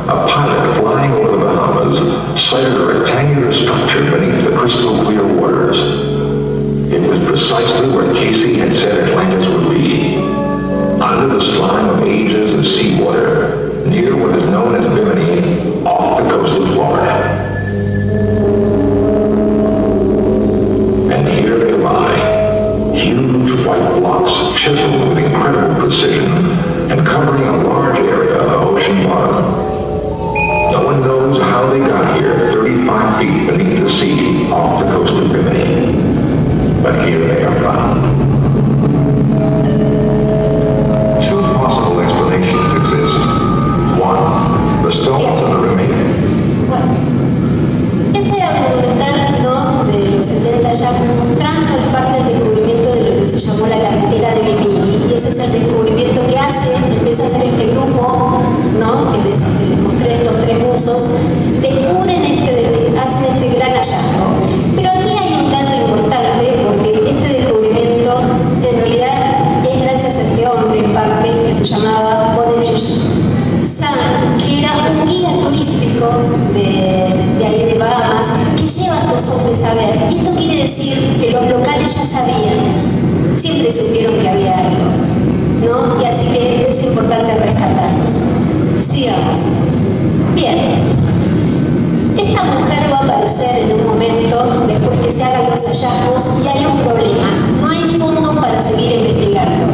Speaker 6: a pilot flying over the Bahamas sighted a rectangular structure beneath the crystal clear waters. It was precisely where Casey had said Atlantis would be, under the slime of ages of seawater, near what is known as Bimini, off the coast of Florida. And here they lie, huge white blocks chiseled with incredible precision and covering a large area of the ocean bottom. No one knows how they got here 35 feet beneath the sea off the coast of Bimini. But here they are found. Two possible explanations exist. One, the stones of the remains.
Speaker 2: Bueno, ese era un documental, ¿no?, de los 70 ya mostrando el parte del descubrimiento de lo que se llamó la carretera de Bimini, y ese es el descubrimiento que empieza a hacer este grupo, ¿no?, que les mostré estos tres buzos, descubren hacen este gran hallazgo. Pero aquí hay un dato importante, porque este descubrimiento en realidad es gracias a este hombre en parte que se llamaba Boniface Sam, que era un guía turístico de ahí de Bahamas, que lleva a estos hombres a ver. Y esto quiere decir que los locales ya sabían, siempre supieron que había algo, ¿no? Y así que es importante rescatarlos. Sigamos. Bien. Esta mujer va a aparecer en un momento después que se hagan los hallazgos y hay un problema. No hay fondos para seguir investigando.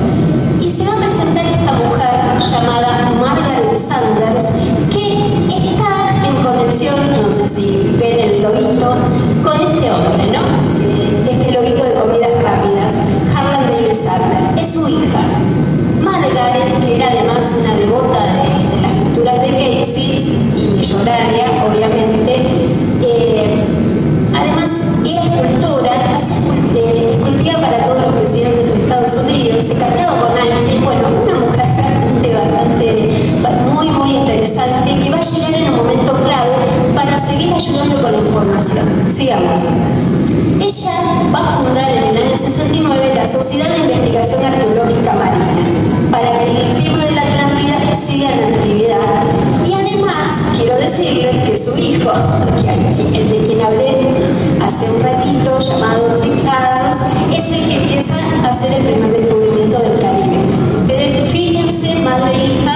Speaker 2: Y se va a presentar esta mujer llamada Margaret Sanders, que está en conexión, no sé si ven el loguito, con este hombre, ¿no? Este loguito de comidas rápidas, Harlan Davis Sanders. Es su hija. Margaret, que era además una devota de las lecturas de Casey y millonaria, obviamente, además era escultora, esculpía para todos los presidentes de Estados Unidos, se casaba con Einstein. Bueno, una mujer muy, muy interesante, que va a llegar en un momento clave para seguir ayudando con la información. Sigamos. Ella va a fundar en el año 69 la Sociedad de Investigación Arqueológica Marina, para que el tema de la Atlántida siga en actividad. Y además, quiero decirles que su hijo, el de quien hablé hace un ratito, llamado Trick Adams, es el que empieza a hacer el primer descubrimiento del Caribe. Ustedes fíjense, madre e hija,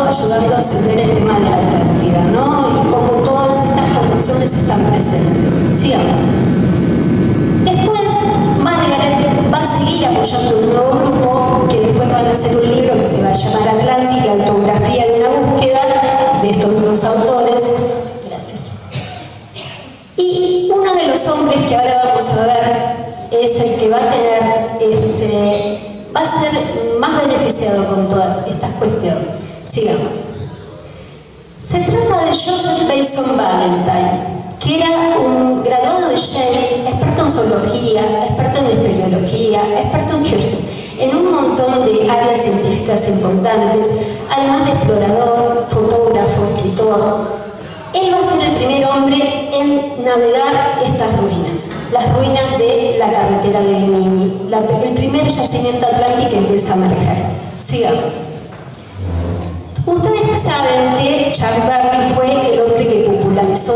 Speaker 2: ayudando a ascender el tema de la Atlántida, ¿no? Y como todas estas conexiones están presentes. Sigamos. Después, Margaret va a seguir apoyando un nuevo grupo que después van a hacer un libro que se va a llamar Atlantis, la autografía de una búsqueda, de estos dos autores. Gracias. Y uno de los hombres que ahora vamos a ver es el que va a tener, va a ser más beneficiado con todas estas cuestiones. Sigamos. Se trata de Joseph Mason Valentine, que era un graduado de Yale, experto en zoología, experto en espeleología, experto en un montón de áreas científicas importantes, además de explorador, fotógrafo, escritor. Él va a ser el primer hombre en navegar estas ruinas, las ruinas de la carretera de Bimini, el primer yacimiento atlántico que empieza a emerger. Sigamos. Ustedes saben que Chuck Berry fue el hombre que popularizó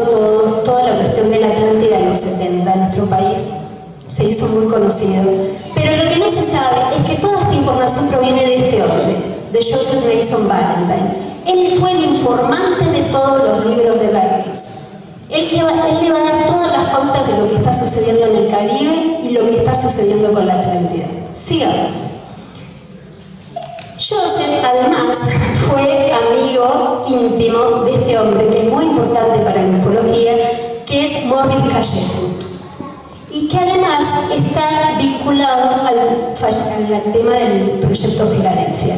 Speaker 2: toda la cuestión de la Atlántida en los 70 en nuestro país. Se hizo muy conocido. Pero lo que no se sabe es que toda esta información proviene de este hombre, de Joseph Mason Valentine. Él fue el informante de todos los libros de Berries. Él le va a dar todas las pautas de lo que está sucediendo en el Caribe y lo que está sucediendo con la Atlántida. Sigamos. Joseph, además, fue amigo íntimo de este hombre que es muy importante para la ufología, que es Morris Callejoux, y que además está vinculado al tema del proyecto Filadelfia.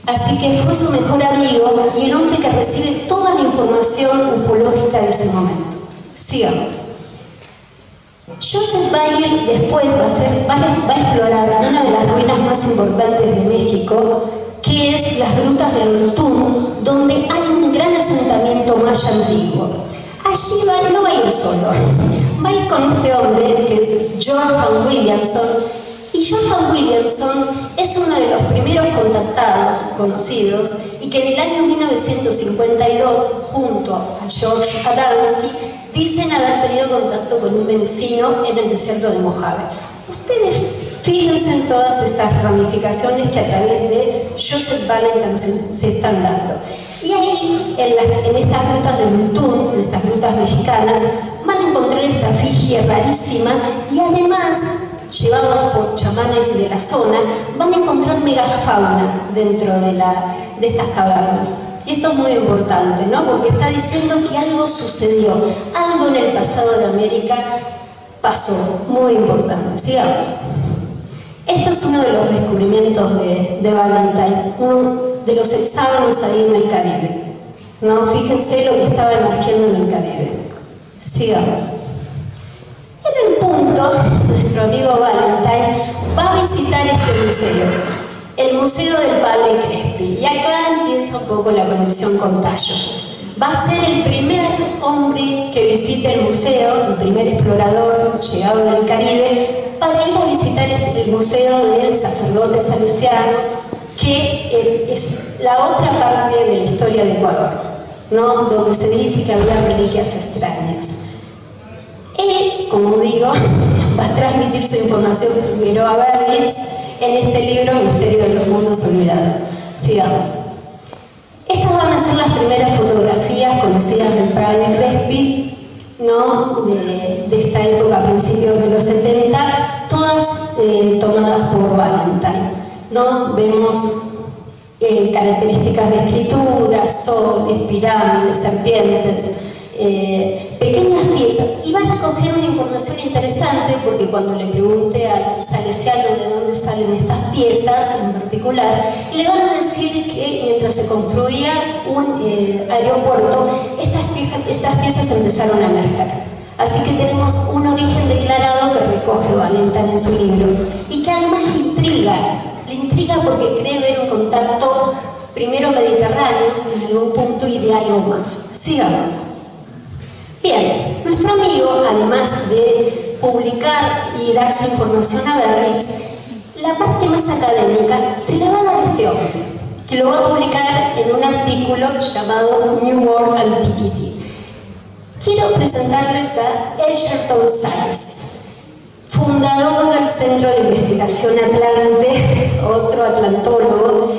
Speaker 2: Así que fue su mejor amigo y el hombre que recibe toda la información ufológica de ese momento. Sigamos. Joseph va a ir después, va a explorar una de las ruinas más importantes de México, que es las grutas del Oltún, donde hay un gran asentamiento maya antiguo. Allí no va a ir solo, va a ir con este hombre, que es George Van Williamson, Y Jonathan Williamson es uno de los primeros contactados conocidos y que en el año 1952, junto a George Adamski, dicen haber tenido contacto con un venusino en el desierto de Mojave. Ustedes fíjense en todas estas ramificaciones que a través de Joseph Valentine se están dando. Y ahí, en estas grutas de Lutún, en estas grutas mexicanas, van a encontrar esta efigie rarísima y además, llevados por chamanes de la zona, van a encontrar megafauna dentro de estas cavernas. Y esto es muy importante, ¿no? Porque está diciendo que algo sucedió, algo en el pasado de América pasó, muy importante. Sigamos. Esto es uno de los descubrimientos de Valentine, uno de los hexágonos ahí en el Caribe, ¿no? Fíjense lo que estaba emergiendo en el Caribe. Sigamos. En el punto, nuestro amigo Valentine va a visitar este museo, el Museo del Padre Crespi, y acá empieza un poco la conexión con Tallos. Va a ser el primer hombre que visite el museo, el primer explorador llegado del Caribe, para ir a visitar el museo del sacerdote salesiano, que es la otra parte de la historia de Ecuador, ¿no? Donde se dice que había reliquias extrañas. Él, como digo, va a transmitir su información primero a Berlitz en este libro Misterio de los Mundos Olvidados. Sigamos. Estas van a ser las primeras fotografías conocidas del Padre Crespi, ¿no? de esta época, a principios de los 70, todas tomadas por Valentine, ¿no? Vemos características de escritura, soles, pirámides, serpientes, pequeñas piezas, y van a coger una información interesante porque cuando le pregunté al salesiano de dónde salen estas piezas en particular, le van a decir que mientras se construía un aeropuerto, estas piezas empezaron a emerger. Así que tenemos un origen declarado que recoge Valentine en su libro y que además le intriga porque cree ver un contacto primero mediterráneo en algún punto y de algo más. Sigamos. Bien, nuestro amigo, además de publicar y dar su información a Berlitz, la parte más académica se la va a dar a este hombre, que lo va a publicar en un artículo llamado New World Antiquity. Quiero presentarles a Egerton Sayers, fundador del Centro de Investigación Atlante, otro atlantólogo,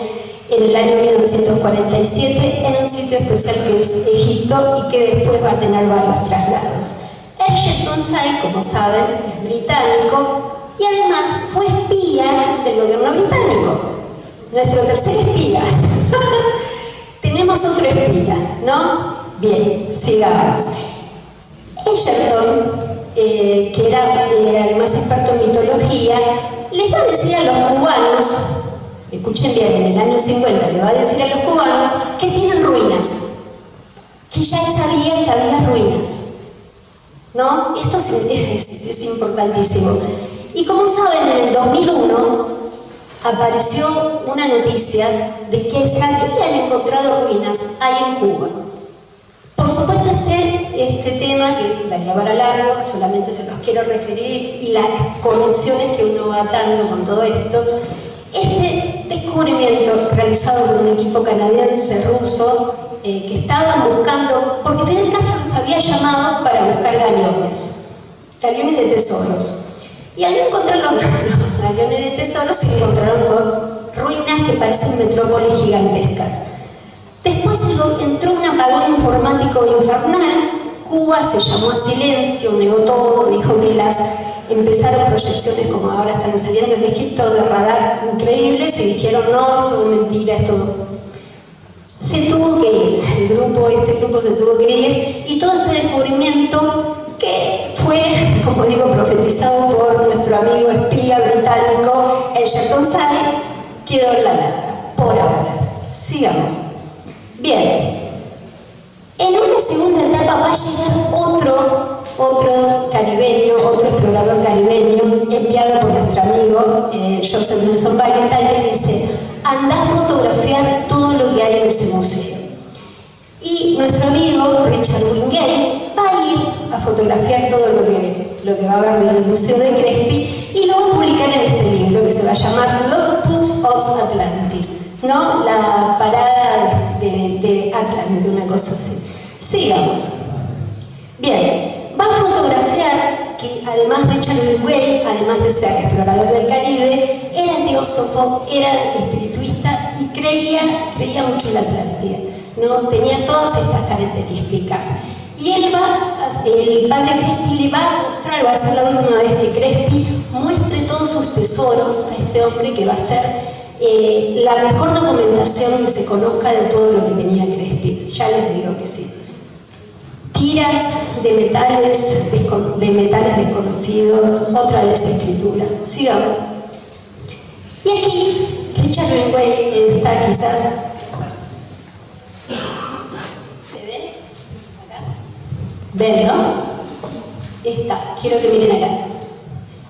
Speaker 2: en el año 1947, en un sitio especial que es Egipto y que después va a tener varios traslados. Egerton Sayers, como saben, es británico y además fue espía del gobierno británico, nuestro tercer espía. Tenemos otro espía, ¿no? Bien, sigamos. Egerton, que era además experto en mitología, les va a decir a los cubanos, escuchen bien, en el año 50 le va a decir a los cubanos que tienen ruinas, que ya sabían que había ruinas, ¿no? Esto es importantísimo. Y como saben, en el 2001 apareció una noticia de que se habían encontrado ruinas ahí en Cuba. Por supuesto, este tema, que daría para largo, solamente se los quiero referir, y las conexiones que uno va atando con todo esto. Este descubrimiento realizado por un equipo canadiense ruso que estaban buscando, porque Fidel Castro los había llamado para buscar galeones de tesoros. Y al encontrar los galeones de tesoros se encontraron con ruinas que parecen metrópolis gigantescas. Después entró un apagón informático infernal, Cuba se llamó a silencio, negó todo, dijo que empezaron proyecciones como ahora están saliendo en Egipto de radar increíbles y dijeron no, esto es mentira, esto se tuvo que ir, este grupo se tuvo que ir, y todo este descubrimiento que fue, como digo, profetizado por nuestro amigo espía británico Egerton Sayers, quedó en la nada, por ahora. Sigamos. Bien, en una segunda etapa va a llegar otro caribeño, otro explorador caribeño, enviado por nuestro amigo Joseph Nelson Valentine, que dice, anda a fotografiar todo lo que hay en ese museo. Y nuestro amigo Richard Wingate va a ir a a fotografiar todo lo que va a haber del Museo de Crespi y lo va a publicar en este libro que se va a llamar Los Puts of Atlantis, ¿no? La parada de Atlante, una cosa así. Sigamos. Bien, va a fotografiar que además Richard Hemingway, además de ser explorador del Caribe, era teósofo, era espirituista y creía mucho en la Atlántida, ¿no? Tenía todas estas características. Y el padre Crespi le va a mostrar, va a ser la última vez que Crespi muestre todos sus tesoros a este hombre que va a ser la mejor documentación que se conozca de todo lo que tenía Crespi. Ya les digo que sí. Tiras de metales desconocidos, otra vez escritura. Sigamos. Y aquí Richard Hemingway está quizás. ¿Se ve? Acá. ¿Ven, no? Está. Quiero que miren acá.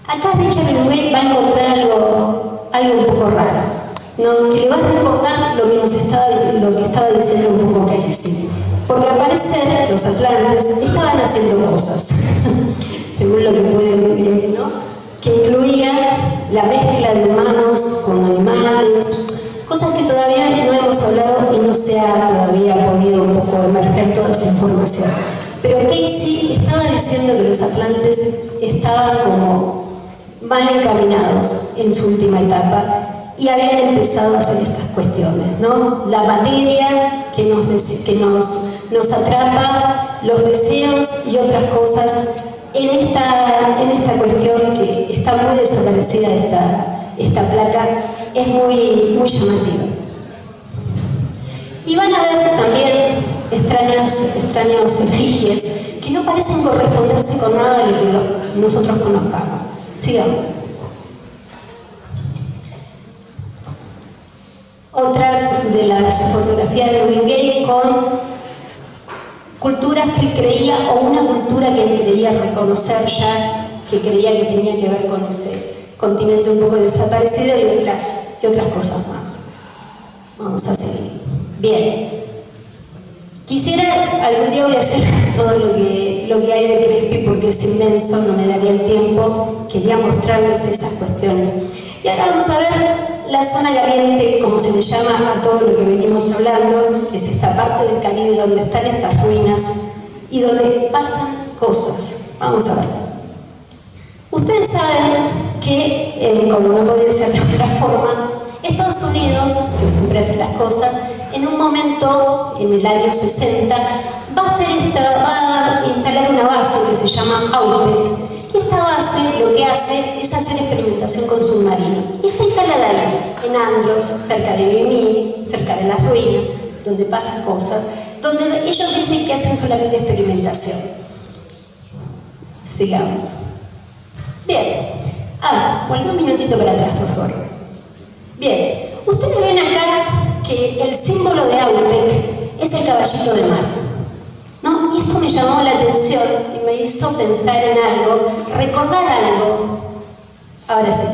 Speaker 2: Acá Richard Hemingway va a encontrar algo un poco raro, ¿no? Que le va a recordar lo que estaba diciendo un poco Casey. Porque al parecer los atlantes estaban haciendo cosas, según lo que pueden ver, ¿no? Que incluía la mezcla de humanos con animales, cosas que todavía no hemos hablado y no se ha todavía podido un poco emerger toda esa información. Pero Casey estaba diciendo que los atlantes estaban como mal encaminados en su última etapa y habían empezado a hacer estas cuestiones, ¿no? La materia que nos atrapa, los deseos y otras cosas en esta cuestión que está muy desaparecida esta placa, es muy, muy llamativa. Y van a ver también extraños efigies que no parecen corresponderse con nada de lo que nosotros conozcamos. Sigamos. Otras de las fotografías de Hemingway con culturas que él creía, o una cultura que él creía reconocer ya, que creía que tenía que ver con ese continente un poco desaparecido y otras cosas más. Vamos a seguir. Bien. Quisiera, algún día voy a hacer todo lo que hay de Crespi porque es inmenso, no me daría el tiempo, quería mostrarles esas cuestiones. Y ahora vamos a ver la zona caliente, como se le llama a todo lo que venimos hablando, que es esta parte del Caribe donde están estas ruinas y donde pasan cosas. Vamos a ver. Ustedes saben que, como no podría ser de otra forma, Estados Unidos, que siempre hace las cosas, en un momento, en el año 60, va a instalar una base que se llama AUTEC. Y esta base lo que hace es hacer experimentación con submarinos. Y está instalada ahí, en Andros, cerca de Vimy, cerca de las ruinas, donde pasan cosas, donde ellos dicen que hacen solamente experimentación. Sigamos. Bien. Vuelvo un minutito para atrás, por favor. Bien. Ustedes ven acá que el símbolo de AUTEC es el caballito de mar, ¿no? Y esto me llamó la atención y me hizo pensar en algo, recordar algo. Ahora sí.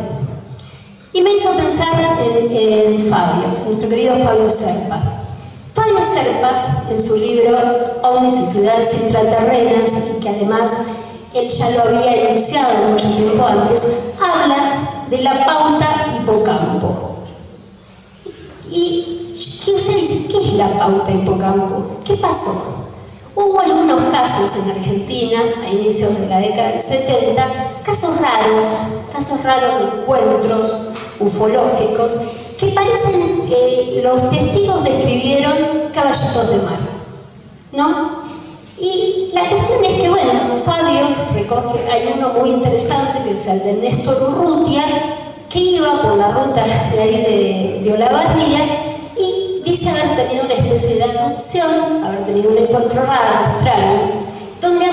Speaker 2: Y me hizo pensar en Fabio, nuestro querido Fabio Serpa. Fabio Serpa, en su libro Ovnis y ciudades intraterrenas, que además él ya lo había enunciado mucho tiempo antes, habla de la pauta hipocampo. Y usted dice, ¿qué es la pauta hipocampo? ¿Qué pasó? Hubo algunos casos en Argentina, a inicios de la década del 70, casos raros de encuentros ufológicos, que parecen, los testigos describieron caballitos de mar, ¿no? Y la cuestión es que, bueno, Fabio recoge, hay uno muy interesante, que es el de Néstor Urrutia, que iba por la ruta de ahí de Olavarría y dice haber tenido una especie de abducción, haber tenido un encuentro raro, extraño, donde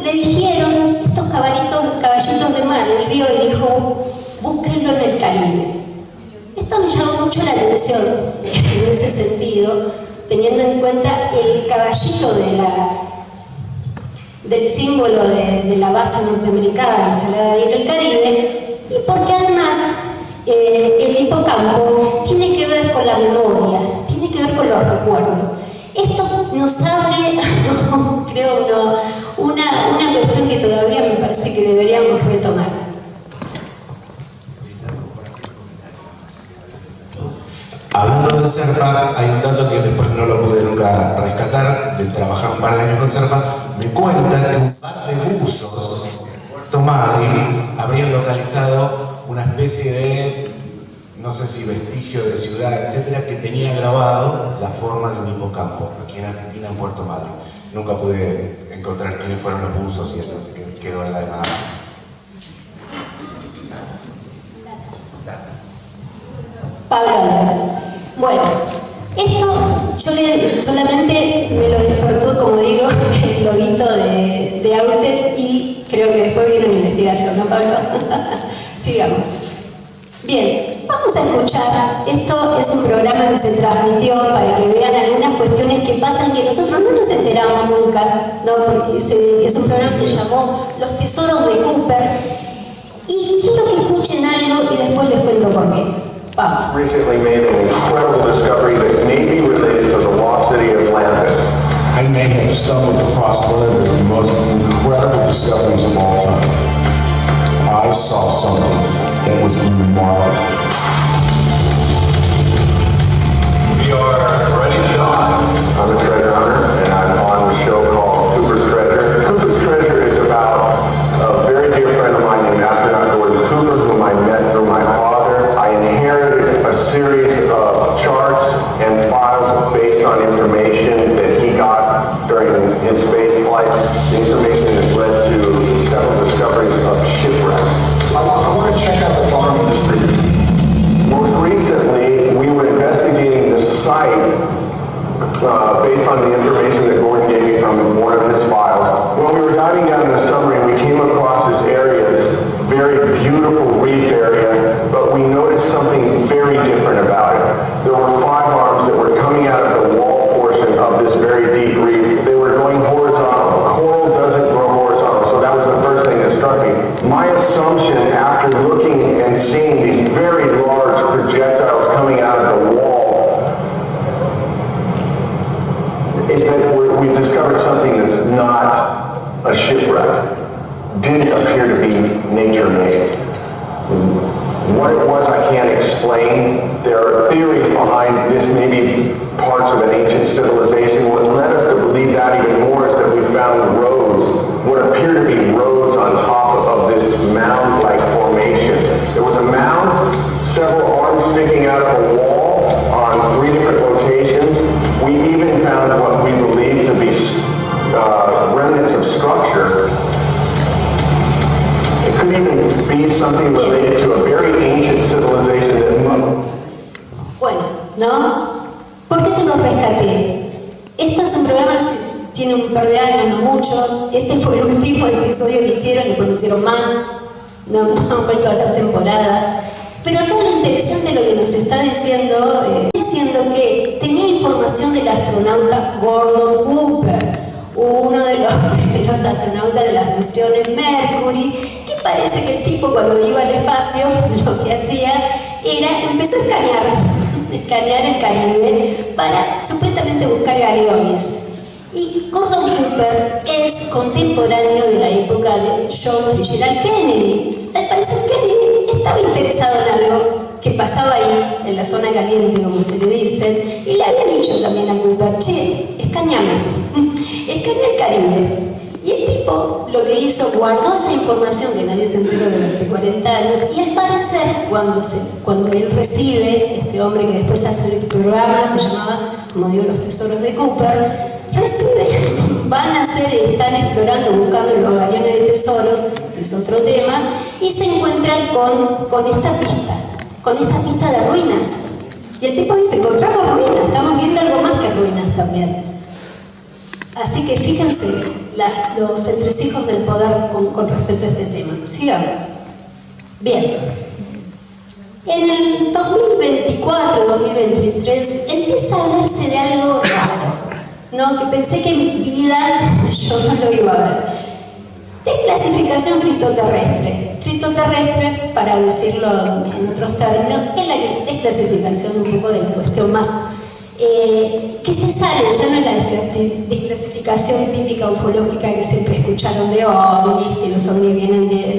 Speaker 2: le dijeron estos caballitos de mar, él vio y dijo, búsquenlo en el Caribe. Esto me llamó mucho la atención en ese sentido, teniendo en cuenta el caballito del símbolo de la base norteamericana instalada ahí en el Caribe, y porque además el hipocampo tiene que ver con la memoria, tiene que ver con los recuerdos. Esto nos abre, creo, una cuestión que todavía me parece que deberíamos retomar.
Speaker 1: Hablando de Serpa, hay un dato que después no lo pude nunca rescatar, de trabajar un par de años con Serpa. Me cuentan que un par de buzos en Puerto Madryn habrían localizado una especie de, no sé si vestigio de ciudad, etcétera, que tenía grabado la forma de un hipocampo, aquí en Argentina, en Puerto Madryn. Nunca pude encontrar quiénes fueron los buzos y eso, así que quedó en la nada.
Speaker 2: Pablo Álvarez. Bueno, esto yo solamente me lo despertó, como digo, el loguito de Autet y creo que después viene una investigación, ¿no, Pablo? Sigamos. Bien, vamos a escuchar. Esto es un programa que se transmitió para que vean algunas cuestiones que pasan que nosotros no nos enteramos nunca, ¿no? Porque es un programa que se llamó Los Tesoros de Cooper. Y quiero que escuchen algo y después les cuento por qué. Vamos.
Speaker 6: Recently made an incredible discovery that may be related to the lost city of Atlantis.
Speaker 7: I may have stumbled across one of the most incredible discoveries of all time. I saw something that was remarkable.
Speaker 6: We are ready to dive. I'm a treasure hunter, and I'm on the show called Cooper's Treasure. Cooper's Treasure is about a very dear friend of mine named Astronaut Gordon Cooper, whom I met through my father. I inherited a series of charts and files based on information that he got during his space flights. The information has led to several discoveries of shipwrecks.
Speaker 7: I want to check out the farm industry.
Speaker 6: Most recently, we were investigating the site based on the information that Gordon gave me from one of his files. When we were diving down in the submarine, we came across this area, this very beautiful reef area, but we noticed something very different about it. There were 5 arms that were coming out of the wall portion of this very deep reef. They were going horizontal. Coral doesn't grow horizontal, so that was the first thing that struck me. My assumption after looking and seeing these very large projectiles coming out of the wall is that we've discovered something that's not a shipwreck. Didn't appear to be nature-made. What it was, I can't explain. There are theories behind this, maybe parts of an ancient civilization. What led us to believe that even more is that we found roads, what appear to be roads on top of this mound-like formation. There was a mound, several arms sticking out of a wall on 3 different locations. We even found what we believe to be remnants of structure. It could even be something related to a very ancient civilization that...
Speaker 2: Bueno, ¿no? ¿Por qué se los rescaté? Estos son programas que tienen un par de años, no mucho. Este fue el último episodio que hicieron, después no hicieron más. No han vuelto a hacer temporada. Pero todo lo interesante de lo que nos está diciendo, diciendo que tenía información del astronauta Gordon Cooper, uno de los primeros astronautas de las misiones Mercury, que parece que el tipo cuando iba al espacio lo que hacía era, empezó a escanear el Caribe para supuestamente buscar galeones. Y Gordon Cooper es contemporáneo de la época de John Fitzgerald Kennedy. Al parecer Kennedy estaba interesado en algo que pasaba ahí, en la zona caliente, como se le dice, y le había dicho también a Cooper, che, escaneame el Caribe. Y el tipo lo que hizo, guardó esa información que nadie se enteró durante 40 años, y al parecer, cuando él recibe, este hombre que después hace el programa, se llamaba, como digo, Los Tesoros de Cooper, están explorando, buscando los galeones de tesoros, que es otro tema, y se encuentran con esta pista de ruinas. Y el tipo dice, encontramos ruinas, estamos viendo algo más que ruinas también. Así que fíjense los entresijos del poder con respecto a este tema. Sigamos. Bien. En el 2024-2023 empieza a hablarse de algo raro. No, que pensé que en mi vida yo no lo iba a ver. De clasificación cristoterrestre. Cristoterrestre, para decirlo en otros términos, es la desclasificación un poco de la cuestión más que se sale, ya no es la desclasificación típica ufológica que siempre escucharon de ovnis, que los ovnis vienen de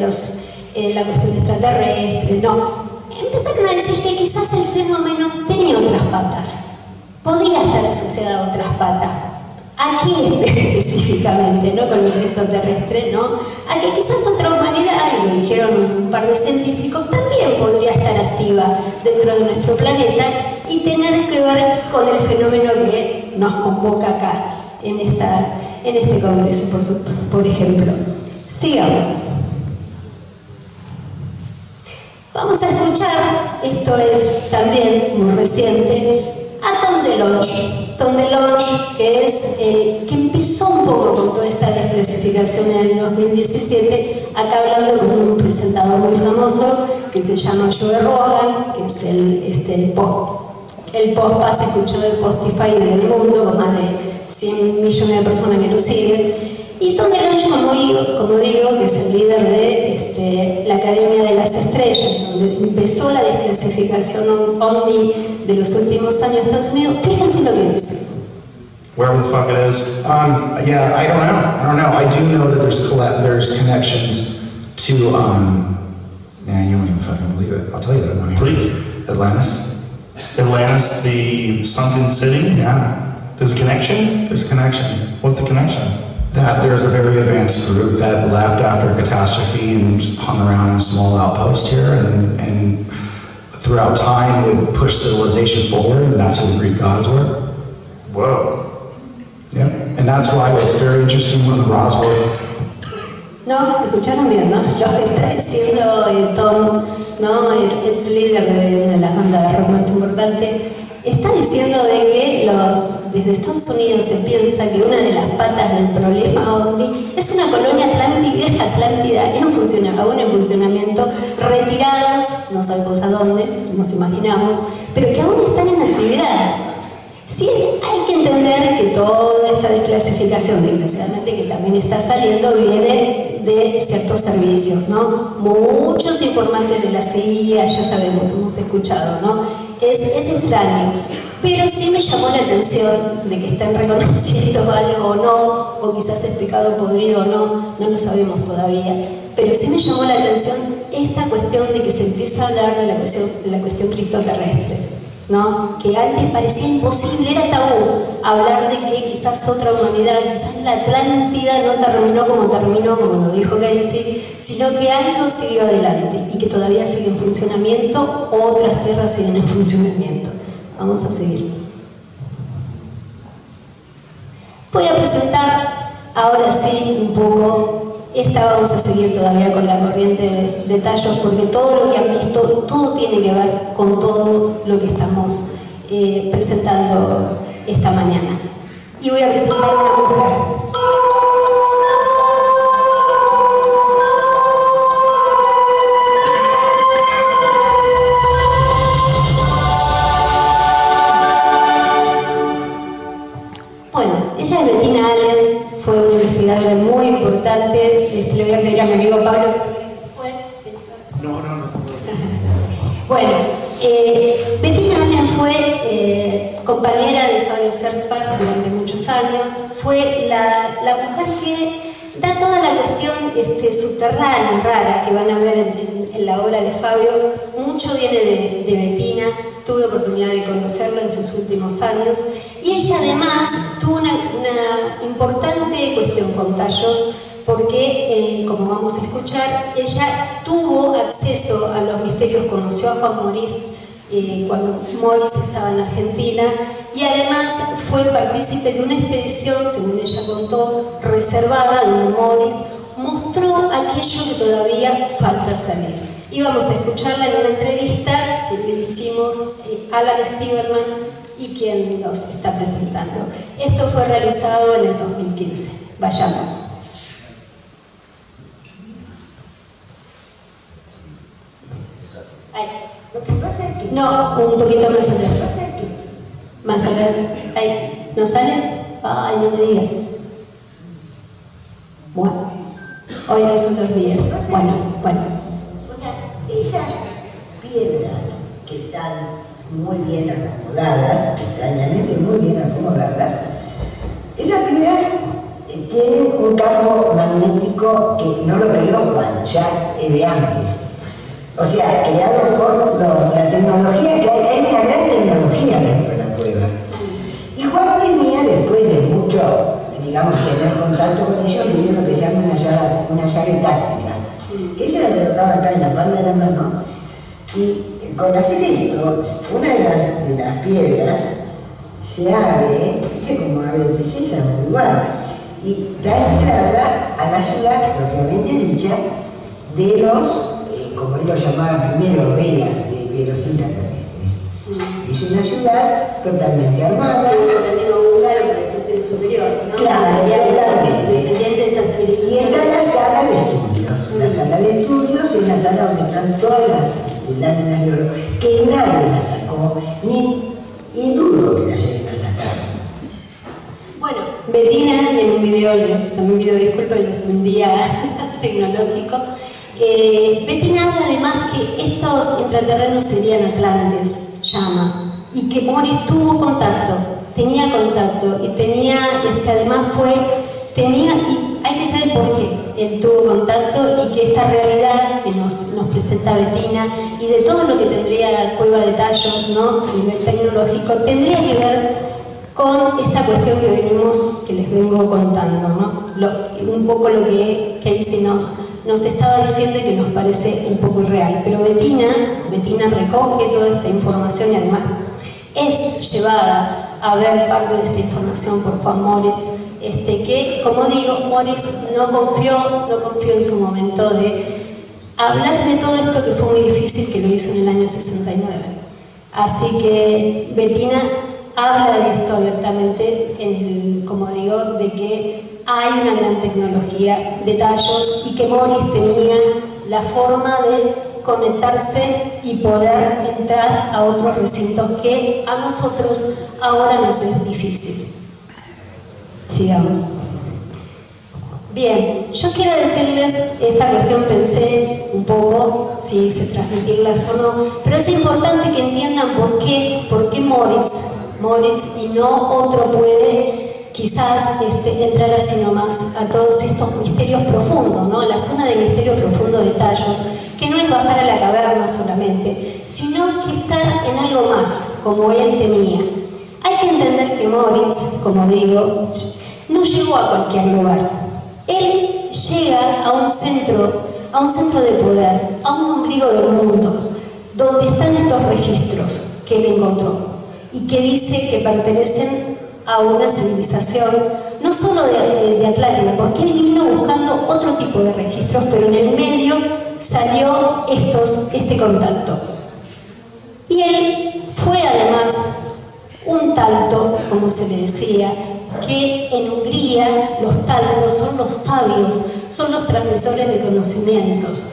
Speaker 2: la cuestión extraterrestre, no. Empezaron a decir que quizás el fenómeno tenía otras patas, podía estar asociado a otras patas. Aquí específicamente, no con el extraterrestre, ¿no? A que quizás otra humanidad, y lo dijeron un par de científicos, también podría estar activa dentro de nuestro planeta y tener que ver con el fenómeno que nos convoca acá, en este congreso, por ejemplo. Sigamos. Vamos a escuchar, esto es también muy reciente, a Tom DeLonge. Tom DeLonge, que es el que empezó un poco con toda esta desclasificación en el 2017, acá hablando con un presentador muy famoso que se llama Joe Rogan, que es el post más escuchado de Spotify del mundo, con más de 100 millones de personas que lo siguen. Y Tom DeLonge, como digo, que es el líder de la Academia de las Estrellas, donde empezó la desclasificación OVNI de los últimos años de Estados Unidos. Fíjense lo que dice.
Speaker 8: Where the fuck it is?
Speaker 9: Yeah, I don't know. I do know that there's connections to, man, you won't even fucking believe it. I'll tell you that one.
Speaker 8: Please.
Speaker 9: Atlantis.
Speaker 8: Atlantis, the sunken city?
Speaker 9: Yeah.
Speaker 8: There's a connection?
Speaker 9: There's a connection.
Speaker 8: What's the connection?
Speaker 9: That there's a very advanced group that left after a catastrophe and hung around in a small outpost here and throughout time would push civilizations forward, and that's who the Greek gods were.
Speaker 8: Whoa.
Speaker 9: Yeah. And that's why it's very interesting when the Roswell.
Speaker 2: No, escucharon bien, ¿no? Lo que está diciendo Tom, ¿no? El ex líder de las bandas de rock más importantes, está diciendo de que desde Estados Unidos se piensa que una de las patas del problema OVNI es una colonia atlántida aún en funcionamiento, retirados, no sabemos a dónde, nos imaginamos, pero que aún están en actividad. Sí, hay que entender que toda esta desclasificación, desgraciadamente, que también está saliendo, viene de ciertos servicios, ¿no? Muchos informantes de la CIA, ya sabemos, hemos escuchado, ¿no? Es extraño, pero sí me llamó la atención de que estén reconociendo algo o no, o quizás es pecado podrido o no lo sabemos todavía, pero sí me llamó la atención esta cuestión de que se empieza a hablar de la cuestión cristoterrestre, ¿no? Que antes parecía imposible, era tabú hablar de que quizás otra humanidad, quizás la Atlántida no terminó, como lo dijo Casey, sino que algo siguió adelante y que todavía sigue en funcionamiento, otras tierras siguen en funcionamiento. Vamos a seguir. Voy a presentar ahora sí un poco. Vamos a seguir todavía con la corriente de tallos, porque todo lo que han visto, todo tiene que ver con todo lo que estamos presentando esta mañana. Y voy a presentar a una mujer. Bueno, ella es Bettina Allen. Fue una investigadora muy importante. Le voy a pedir a mi amigo Pablo.
Speaker 8: No.
Speaker 2: Bueno, Bettina Allen fue compañera de Fabio Serpa durante muchos años. Fue la mujer que da toda la cuestión subterránea, rara, que van a ver en la obra de Fabio. Mucho viene de Bettina. Tuve oportunidad de conocerla en sus últimos años y ella además tuvo una importante cuestión con tallos porque, como vamos a escuchar, ella tuvo acceso a los misterios, conoció a Juan Morís cuando Morís estaba en Argentina y además fue partícipe de una expedición, según ella contó, reservada, donde Morís mostró aquello que todavía falta salir. Y vamos a escucharla en una entrevista que le hicimos Alan Stiberman y quien nos está presentando. Esto fue realizado en el 2015. Vayamos. Ahí. No, un poquito más atrás. Más atrás. Ahí. ¿No sale? Ay, no me digas. Bueno, hoy no es otros días. Bueno.
Speaker 10: Esas piedras que están muy bien acomodadas, extrañamente tienen un campo magnético que no lo creó Juan, ya de antes. O sea, creado por la tecnología que hay una gran tecnología dentro de la cueva. Y Juan tenía, después de mucho, digamos, tener contacto con ellos, le dieron lo que se llama una llave táctica, que ella la colocaba acá en la palma de la mano, y con hacer esto, una de las piedras se abre, ¿viste cómo abre el sésamo? Igual, y da entrada a la ciudad propiamente dicha de los, como él lo llamaba primero, velas de los intraterrestres. Es una ciudad totalmente armada.
Speaker 2: Claro, para estos seres superiores, ¿no?
Speaker 10: Claro,
Speaker 2: Descendientes de esta civilización.
Speaker 10: Y está la sala de estudios. La sala de estudios es la sala donde están todas las láminas de oro, que nadie las sacó, y dudo que las lleguen a sacar.
Speaker 2: Bueno, Bettina en un video, también pido disculpas, es un día tecnológico. Bettina habla además que estos intraterrenos serían atlantes, llama, y que Morris tuvo contacto, tenía contacto, y tenía, además y hay que saber por qué él tuvo contacto, y que esta realidad que nos presenta Bettina, y de todo lo que tendría la Cueva de Tallos, ¿no?, a nivel tecnológico, tendría que ver con esta cuestión que les vengo contando, ¿no? Un poco lo que Casey nos estaba diciendo y que nos parece un poco irreal. Pero Bettina recoge toda esta información y además es llevada a ver parte de esta información por Juan Morris, que, como digo, Morris no confió en su momento de hablar de todo esto, que fue muy difícil, que lo hizo en el año 69. Así que Bettina habla de esto abiertamente, como digo, de que hay una gran tecnología de tallos y que Morris tenía la forma de conectarse y poder entrar a otros recintos que a nosotros ahora nos es difícil. Sigamos. Bien, yo quiero decirles, esta cuestión pensé un poco si transmitirlas o no, pero es importante que entiendan por qué Morris y no otro puede quizás entrar así nomás a todos estos misterios profundos, ¿no? La zona de misterio profundo de Tallos, que no es bajar a la caverna solamente, sino que estar en algo más, como él tenía. Hay que entender que Morris, como digo, no llegó a cualquier lugar. Él llega a un centro de poder, a un ombligo del mundo, donde están estos registros que él encontró y que dice que pertenecen a una civilización, no solo de Atlántida, porque él vino buscando otro tipo de registros, pero en el medio salió este contacto. Y él fue además un talto, como se le decía, que en Hungría los taltos son los sabios, son los transmisores de conocimientos.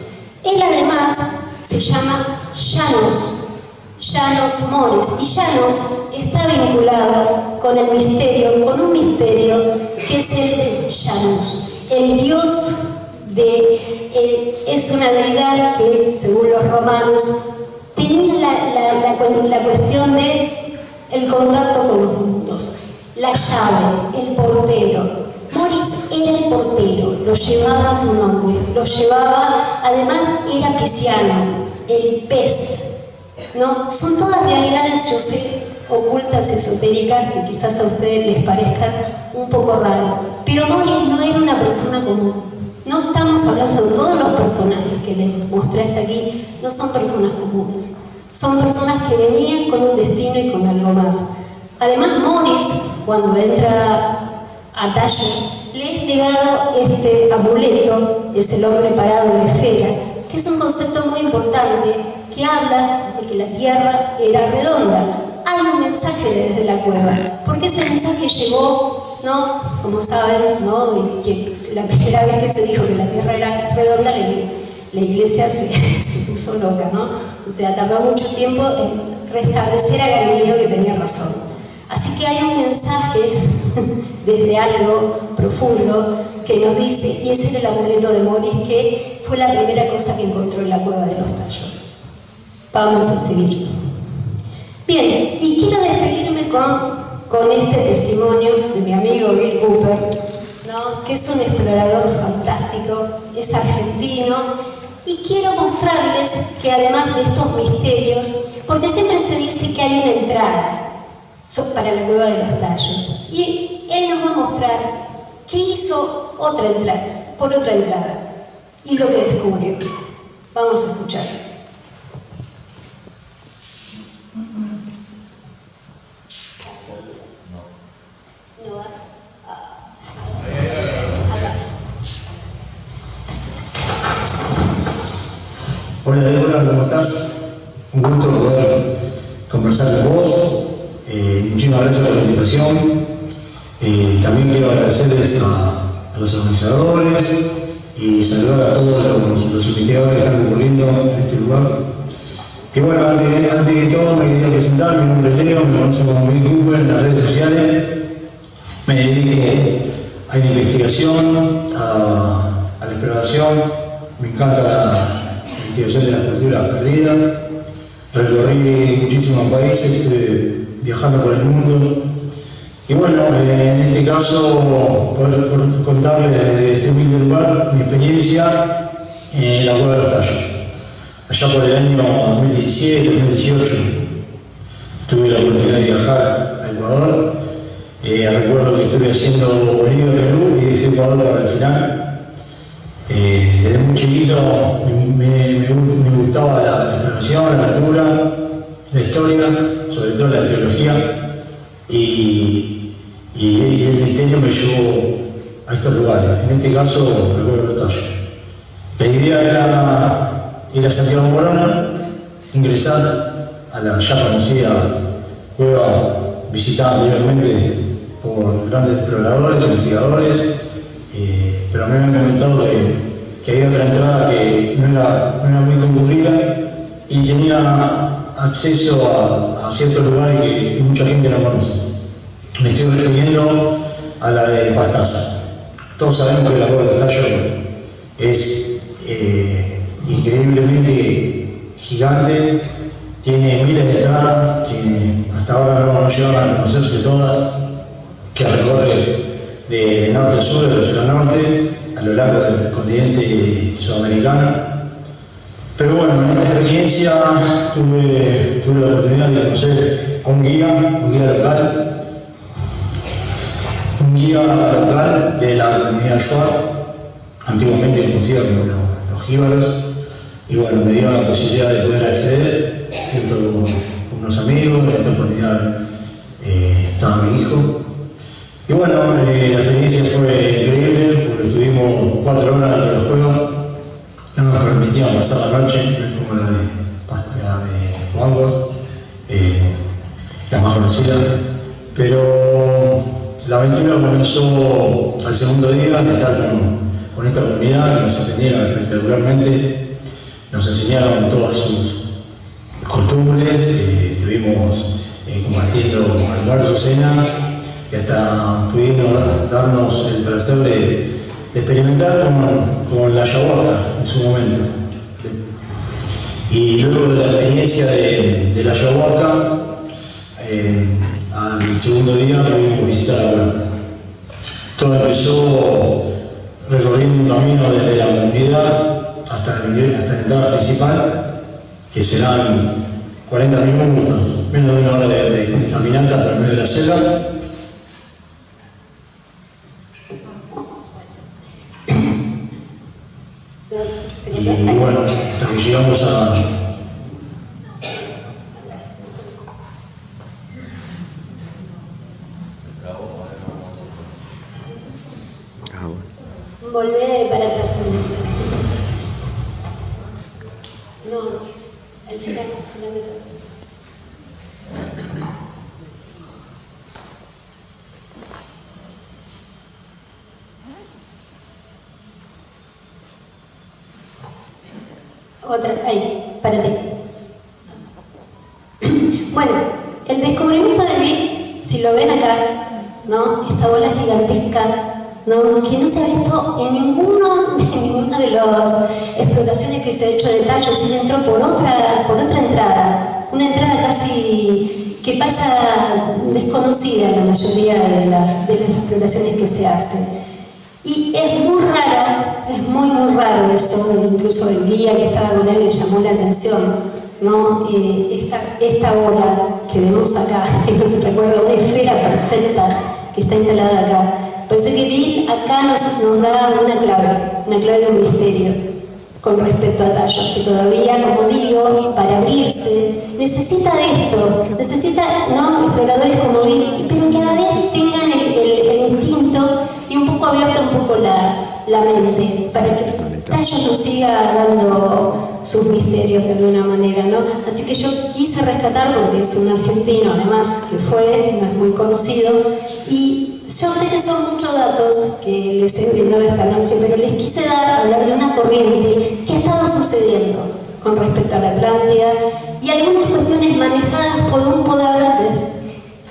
Speaker 2: Él además se llama Janos Morris, y Janos está vinculado con el misterio, con un misterio que es el de Janus, el dios es una deidad que, según los romanos, tenía la cuestión de el contacto con los mundos, la llave, el portero. Morris era el portero, lo llevaba a su nombre, lo llevaba, además era pisciano, el pez, ¿no? Son todas realidades, yo sé, ocultas, esotéricas, que quizás a ustedes les parezcan un poco raro, pero Morris no era una persona común. No estamos hablando de todos los personajes que les mostré hasta aquí, no son personas comunes, son personas que venían con un destino y con algo más. Además, Morris, cuando entra a Tallos, le es legado este amuleto, es el hombre parado de esfera, que es un concepto muy importante que habla de que la Tierra era redonda. Hay un mensaje desde la cueva, porque ese mensaje llegó, ¿no? Como saben, ¿no? Que la primera vez que se dijo que la Tierra era redonda, la iglesia se puso loca, ¿no? O sea, tardó mucho tiempo en restablecer a Galileo que tenía razón. Así que hay un mensaje desde algo profundo que nos dice, y ese era el amuleto de Morris, que fue la primera cosa que encontró en la cueva de los Tallos. Vamos a seguir. Bien, y quiero despedirme con este testimonio de mi amigo Bill Cooper, ¿no? Que es un explorador fantástico, es argentino, y quiero mostrarles que además de estos misterios, porque siempre se dice que hay una entrada para la Cueva de los Tallos, y él nos va a mostrar que hizo otra entrada, por otra entrada, y lo que descubrió. Vamos a escuchar.
Speaker 11: Hola Débora, ¿cómo estás? Un gusto poder conversar con vos. Muchísimas gracias por la invitación. También quiero agradecerles a los organizadores y saludar a todos los investigadores que están concurriendo en este lugar. Y bueno, antes que todo me quería presentar, mi nombre es Leo, me conocen como Bill Cooper en las redes sociales. Me dedico a la investigación, a la exploración, me encanta la investigación de las culturas perdidas. Recorrí muchísimos países, estuve viajando por el mundo. Y bueno, en este caso, poder contarles desde este humilde lugar mi experiencia en la Cueva de los Tallos. Allá por el año 2017, 2018, tuve la oportunidad de viajar a Ecuador. Recuerdo que estuve haciendo Bolivia, Perú y dejé Ecuador para el final. Desde muy chiquito me gustaba la exploración, la altura, la historia, sobre todo la arqueología, y el misterio me llevó a estos lugares. En este caso, la Cueva de los Tallos. La idea era ir a Santiago Morona, ingresar a la ya conocida cueva visitada anteriormente por grandes exploradores, investigadores, pero me habían comentado que había otra entrada que no era muy concurrida y tenía acceso a ciertos lugares que mucha gente no conoce. Me estoy refiriendo a la de Pastaza. Todos sabemos que la Cueva de los Tallos es increíblemente gigante, tiene miles de entradas que hasta ahora no llegan a conocerse todas, que recorre de norte a sur, de sur a norte, a lo largo del continente sudamericano. Pero bueno, en esta experiencia tuve la oportunidad de conocer a un guía local de la comunidad Shuar, antiguamente conocida como los jíbaros, y bueno, me dieron la posibilidad de poder acceder junto con unos amigos. En esta oportunidad estaba mi hijo. Y bueno, la experiencia fue increíble porque estuvimos 4 horas dentro de la cueva, no nos permitían pasar la noche, como la de Juangos, la más conocida, pero la aventura comenzó al segundo día de estar con esta comunidad que nos atendieron espectacularmente, nos enseñaron todas sus costumbres, estuvimos compartiendo almuerzo, cena, y hasta pudimos darnos el placer de experimentar con la ayahuasca en su momento. Y luego de la experiencia de la ayahuasca, al segundo día pudimos visitar la cueva. Todo empezó recorriendo un camino desde la comunidad hasta la entrada principal, que serán 40 minutos, menos de 1 hora de caminata por el medio de la selva. Y bueno, hasta que llegamos a...
Speaker 2: Volvé para atrás. No, al final de todo. Otra, ahí, párate. Bueno, el descubrimiento de Bill, si lo ven acá, ¿no? Esta bola gigantesca, ¿no? Que no se ha visto en ninguna de las exploraciones que se ha hecho de Tallos, y entró por otra entrada, una entrada casi que pasa desconocida en la mayoría de las exploraciones que se hacen. Y es muy raro, es muy raro eso, incluso el guía que estaba con él le llamó la atención, ¿no? Esta bola que vemos acá, que no se recuerda, una esfera perfecta que está instalada acá. Parece que Bill acá nos da una clave de un misterio con respecto a tallos, que todavía, como digo, para abrirse, necesita de esto, necesita, ¿no?, exploradores como Bill, pero que a la vez tengan el instinto y un poco abierta un poco la mente, para que Tallos nos siga dando sus misterios de alguna manera, ¿no? Así que yo quise rescatar, porque es un argentino además que fue, no es muy conocido, y yo sé que son muchos datos que les he brindado esta noche, pero les quise hablar de una corriente que ha estado sucediendo con respecto a la Atlántida y algunas cuestiones manejadas por un poder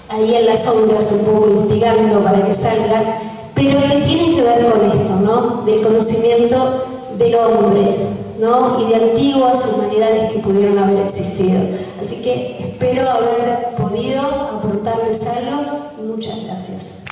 Speaker 2: ahí en las sombras, un poco instigando para que salga, pero que tienen que ver con esto, ¿no? Del conocimiento del hombre, ¿no? Y de antiguas humanidades que pudieron haber existido. Así que espero haber podido aportarles algo y muchas gracias.